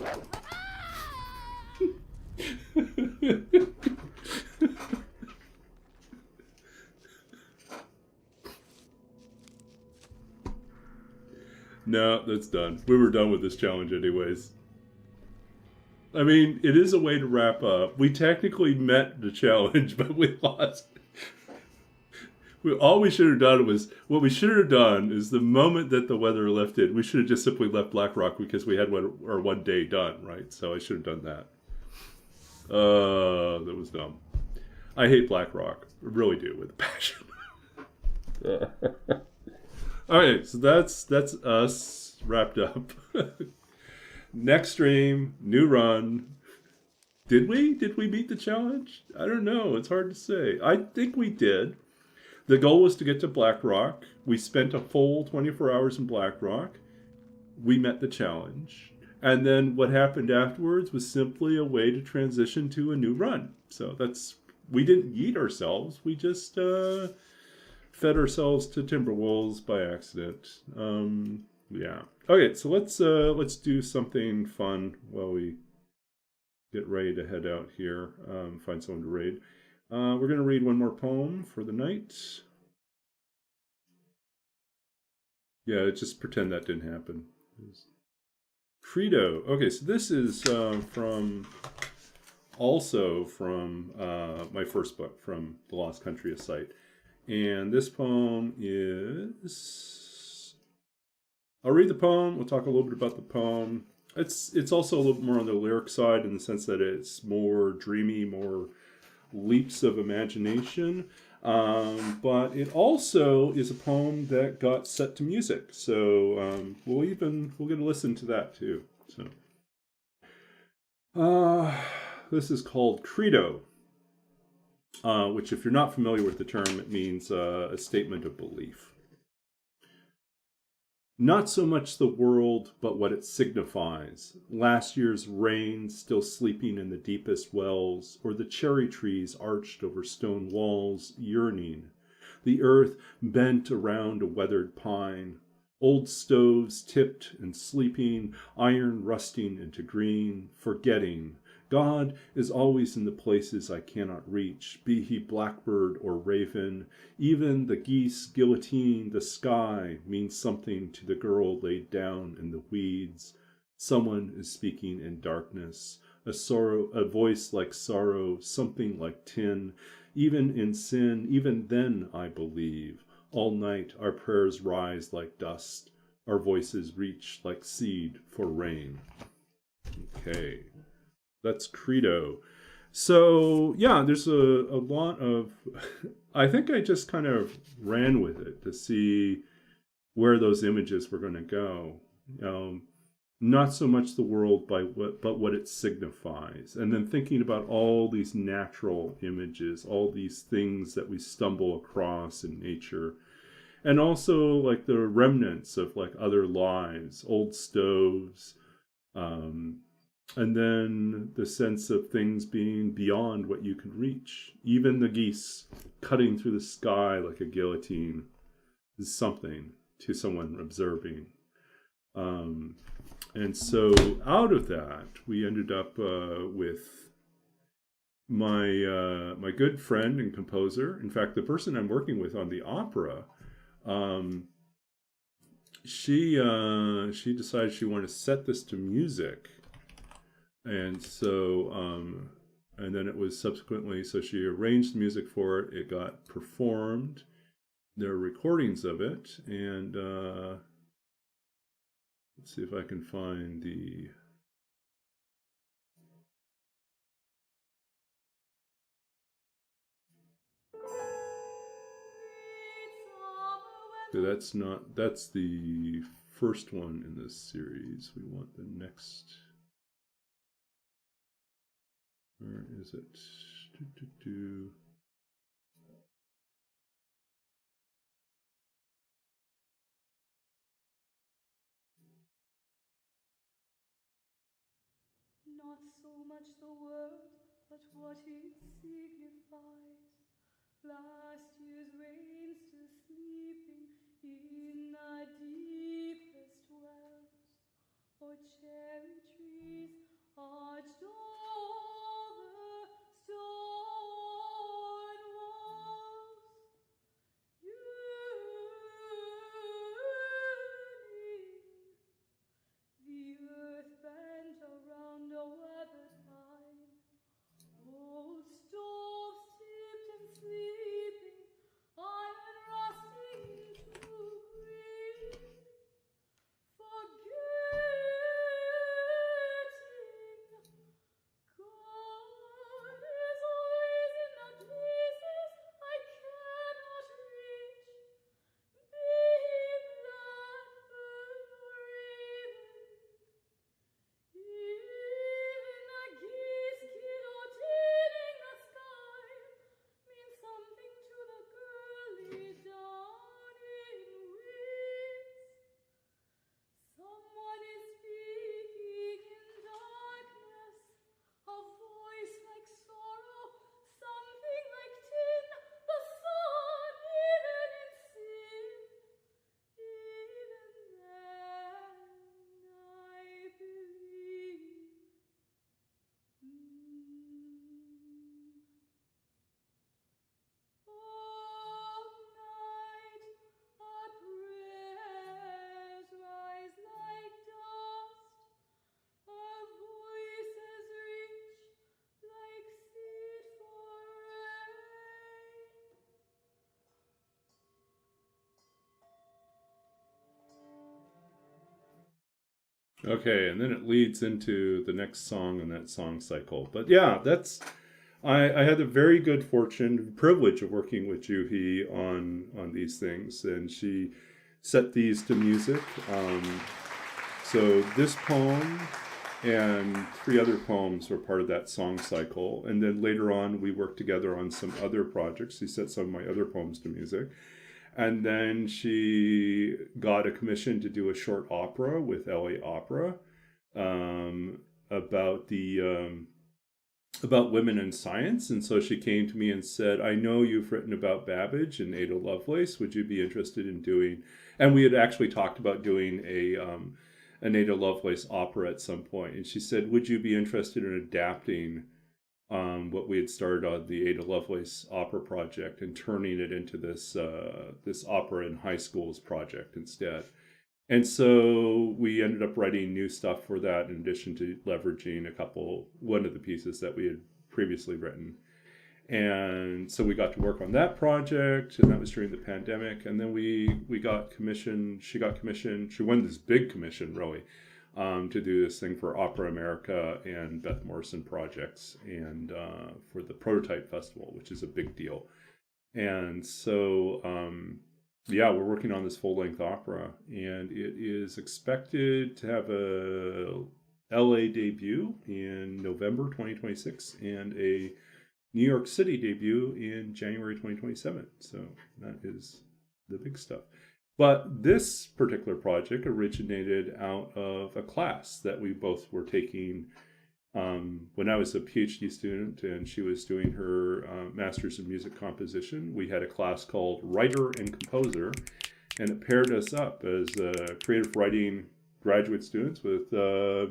No, that's done. We were done with this challenge anyways. I mean, it is a way to wrap up. We technically met the challenge, but we lost. All we should have done was, what we should have done is the moment that the weather lifted, we should have just simply left Blackrock because we had our 1 day done, right? So I should have done that. That was dumb. I hate Blackrock. I really do, with a passion. Alright, so that's us wrapped up. Next stream, new run. Did we beat the challenge? I don't know. It's hard to say. I think we did. The goal was to get to Blackrock. We spent a full 24 hours in Blackrock. We met the challenge. And then what happened afterwards was simply a way to transition to a new run. So we didn't yeet ourselves. We just fed ourselves to Timberwolves by accident. Yeah. Okay, so let's do something fun while we get ready to head out here. Find someone to raid. We're going to read one more poem for the night. Yeah, just pretend that didn't happen. Credo. Okay, so this is from my first book, from The Lost Country of Sight. And this poem is... I'll read the poem. We'll talk a little bit about the poem. It's also a little bit more on the lyric side in the sense that it's more dreamy, more leaps of imagination, but it also is a poem that got set to music, so we'll get to listen to that too. So this is called Credo, which, if you're not familiar with the term, it means a statement of belief. Not so much the world, but what it signifies. Last year's rain still sleeping in the deepest wells, or the cherry trees arched over stone walls, yearning. The earth bent around a weathered pine. Old stoves tipped and sleeping, iron rusting into green, forgetting, God is always in the places I cannot reach, be he blackbird or raven. Even the geese guillotine the sky means something to the girl laid down in the weeds. Someone is speaking in darkness, a voice like sorrow, something like tin. Even in sin, even then I believe. All night our prayers rise like dust, our voices reach like seed for rain. Okay, that's Credo. So yeah, there's a lot of, I think I just kind of ran with it to see where those images were going to go. Not so much the world, but what it signifies. And then thinking about all these natural images, all these things that we stumble across in nature. And also like the remnants of like other lives, old stoves, and then the sense of things being beyond what you can reach. Even the geese cutting through the sky like a guillotine is something to someone observing. And so out of that, we ended up with my good friend and composer. In fact, the person I'm working with on the opera, she decided she wanted to set this to music. And so, and then it was subsequently, so she arranged music for it. It got performed. There are recordings of it. And let's see if I can find the... So that's the first one in this series. We want the next... Where is it? Not so much the word, but what it signifies. Last year's rain still sleeping in the deepest wells, or cherry trees arched over stone walls. Yearning, the earth bent around a weathered pine. Old stoves tipped and sleeping, iron rusting to green. Forgetting, God is always in the places I cannot reach. Be he blackbird or raven. Even the geese guillotining the sky means something to the girlie down in weeds. Someone is speaking in darkness, a voice like sorrow, something like tin, the sun even in sin. Even then I believe. All night our prayers rise like dust, our voices reach like seed for rain. Okay, and then it leads into the next song in that song cycle. But yeah, that's... I had the very good fortune, privilege of working with Juhi on these things, and she set these to music. So this poem and 3 other poems were part of that song cycle. And then later on, we worked together on some other projects. She set some of my other poems to music. And then she got a commission to do a short opera with LA Opera about women in science. And so she came to me and said, I know you've written about Babbage and Ada Lovelace. Would you be interested in doing... And we had actually talked about doing an Ada Lovelace opera at some point, and she said, "Would you be interested in adapting what we had started on the Ada Lovelace opera project and turning it into this this opera in high schools project instead?" And so we ended up writing new stuff for that, in addition to leveraging one of the pieces that we had previously written. And so we got to work on that project, and that was during the pandemic. And then we got commissioned. She won this big commission, really, to do this thing for Opera America and Beth Morrison projects, and for the Prototype Festival, which is a big deal. And so, yeah, we're working on this full-length opera, and it is expected to have a LA debut in November 2026 and a New York City debut in January 2027. So that is the big stuff. But this particular project originated out of a class that we both were taking when I was a PhD student and she was doing her Master's in Music Composition. We had a class called Writer and Composer, and it paired us up as creative writing graduate students with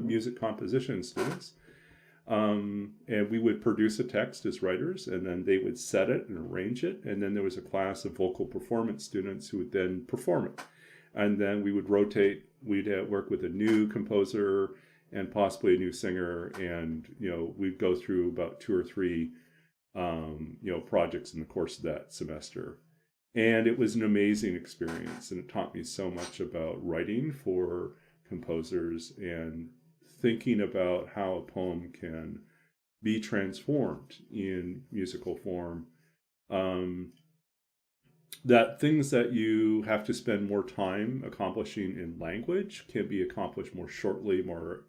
music composition students. And we would produce a text as writers, and then they would set it and arrange it. And then there was a class of vocal performance students who would then perform it. And then we would rotate. We'd work with a new composer and possibly a new singer. And, we'd go through about 2 or 3, projects in the course of that semester. And it was an amazing experience. And it taught me so much about writing for composers and thinking about how a poem can be transformed in musical form. That things that you have to spend more time accomplishing in language can be accomplished more shortly, more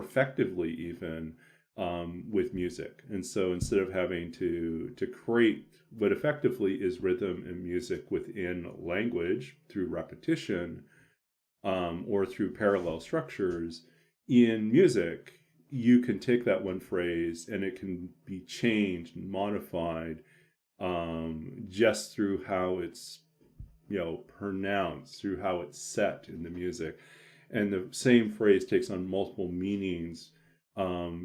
effectively even with music. And so instead of having to create what effectively is rhythm and music within language through repetition or through parallel structures, in music, you can take that one phrase and it can be changed and modified just through how it's, pronounced, through how it's set in the music. And the same phrase takes on multiple meanings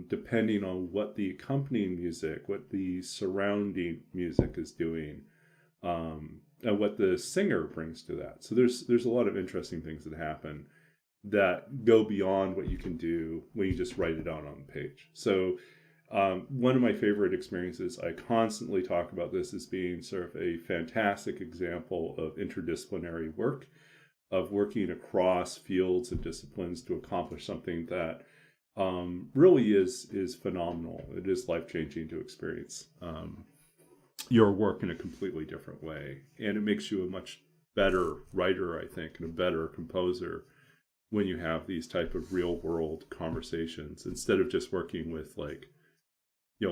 depending on what the accompanying music, what the surrounding music is doing, and what the singer brings to that. So there's a lot of interesting things that happen that go beyond what you can do when you just write it out on the page. So one of my favorite experiences, I constantly talk about this as being sort of a fantastic example of interdisciplinary work, of working across fields and disciplines to accomplish something that really is phenomenal. It is life-changing to experience your work in a completely different way. And it makes you a much better writer, I think, and a better composer when you have these type of real world conversations, instead of just working with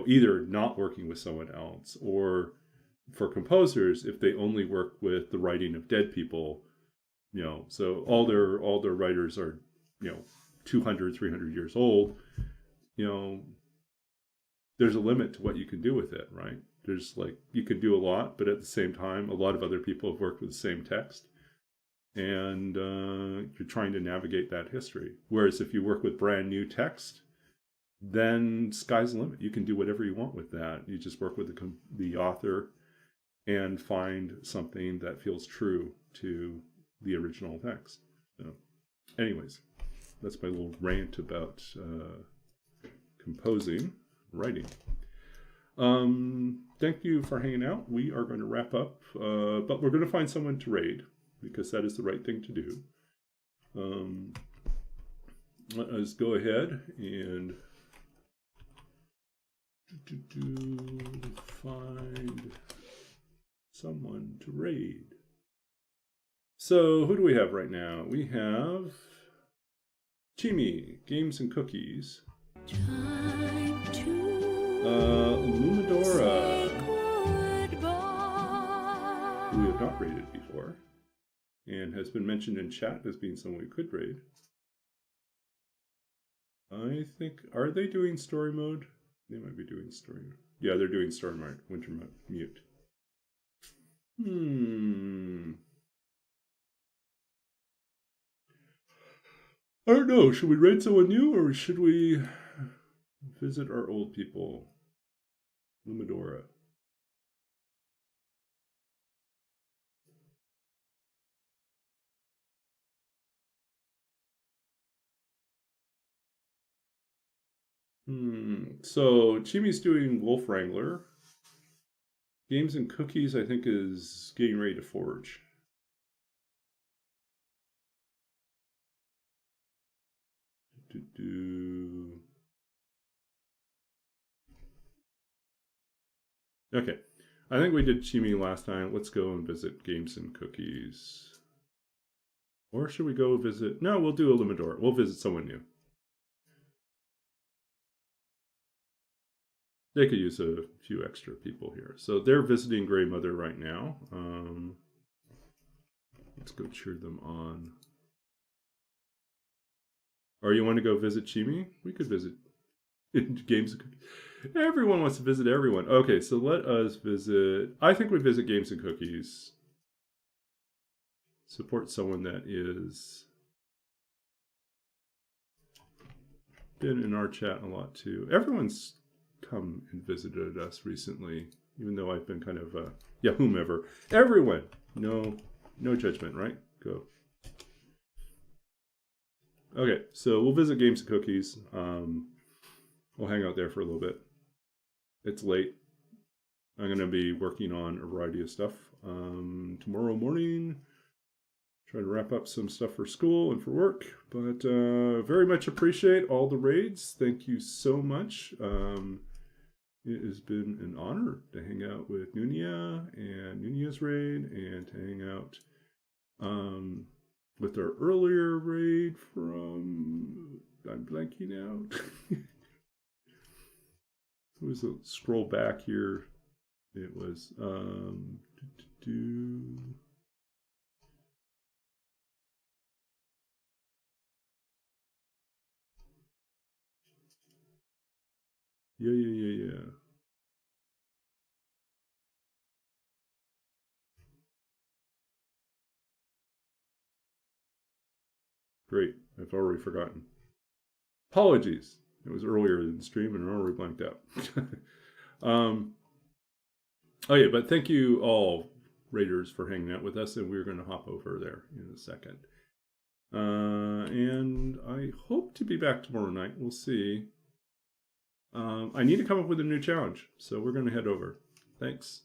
either not working with someone else, or for composers, if they only work with the writing of dead people, so all their writers are, 200, 300 years old, there's a limit to what you can do with it, right? There's you could do a lot, but at the same time, a lot of other people have worked with the same text. And you're trying to navigate that history. Whereas if you work with brand new text, then sky's the limit. You can do whatever you want with that. You just work with the author and find something that feels true to the original text. So, anyways, that's my little rant about composing, writing. Thank you for hanging out. We are going to wrap up, but we're going to find someone to raid, because that is the right thing to do. Let us go ahead and find someone to raid. So who do we have right now? We have Chimi, Games and Cookies. Lumadora, who we have not raided before, and has been mentioned in chat as being someone we could raid. I think, are they doing story mode? They might be doing story mode. Yeah, they're doing story mode, winter mute. I don't know. Should we raid someone new or should we visit our old people? Lumidora. So Chimi's doing Wolf Wrangler. Games and Cookies, I think, is getting ready to forge. Okay. I think we did Chimi last time. Let's go and visit Games and Cookies. Or should we go visit... No, we'll do a Lumador. We'll visit someone new. They could use a few extra people here. So they're visiting Grey Mother right now. Let's go cheer them on. Or you want to go visit Chimi? We could visit Games and Cookies. Everyone wants to visit everyone. Okay, so let us visit... I think we visit Games and Cookies. Support someone that is... been in our chat a lot too. Everyone's come and visited us recently, even though I've been kind of yeah, whomever. Everyone. No judgment, right? Go. Okay, so we'll visit Games and Cookies. We'll hang out there for a little bit. It's late. I'm going to be working on a variety of stuff tomorrow morning. Try to wrap up some stuff for school and for work, but very much appreciate all the raids. Thank you so much. It has been an honor to hang out with Nunia and Nunia's raid and to hang out with our earlier raid from... I'm blanking out. It was a scroll back here. It was... Yeah. Great. I've already forgotten. Apologies. It was earlier in the stream and I already blanked out. Oh yeah, but thank you all raiders for hanging out with us, and we're going to hop over there in a second. And I hope to be back tomorrow night. We'll see. I need to come up with a new challenge, so we're going to head over. Thanks.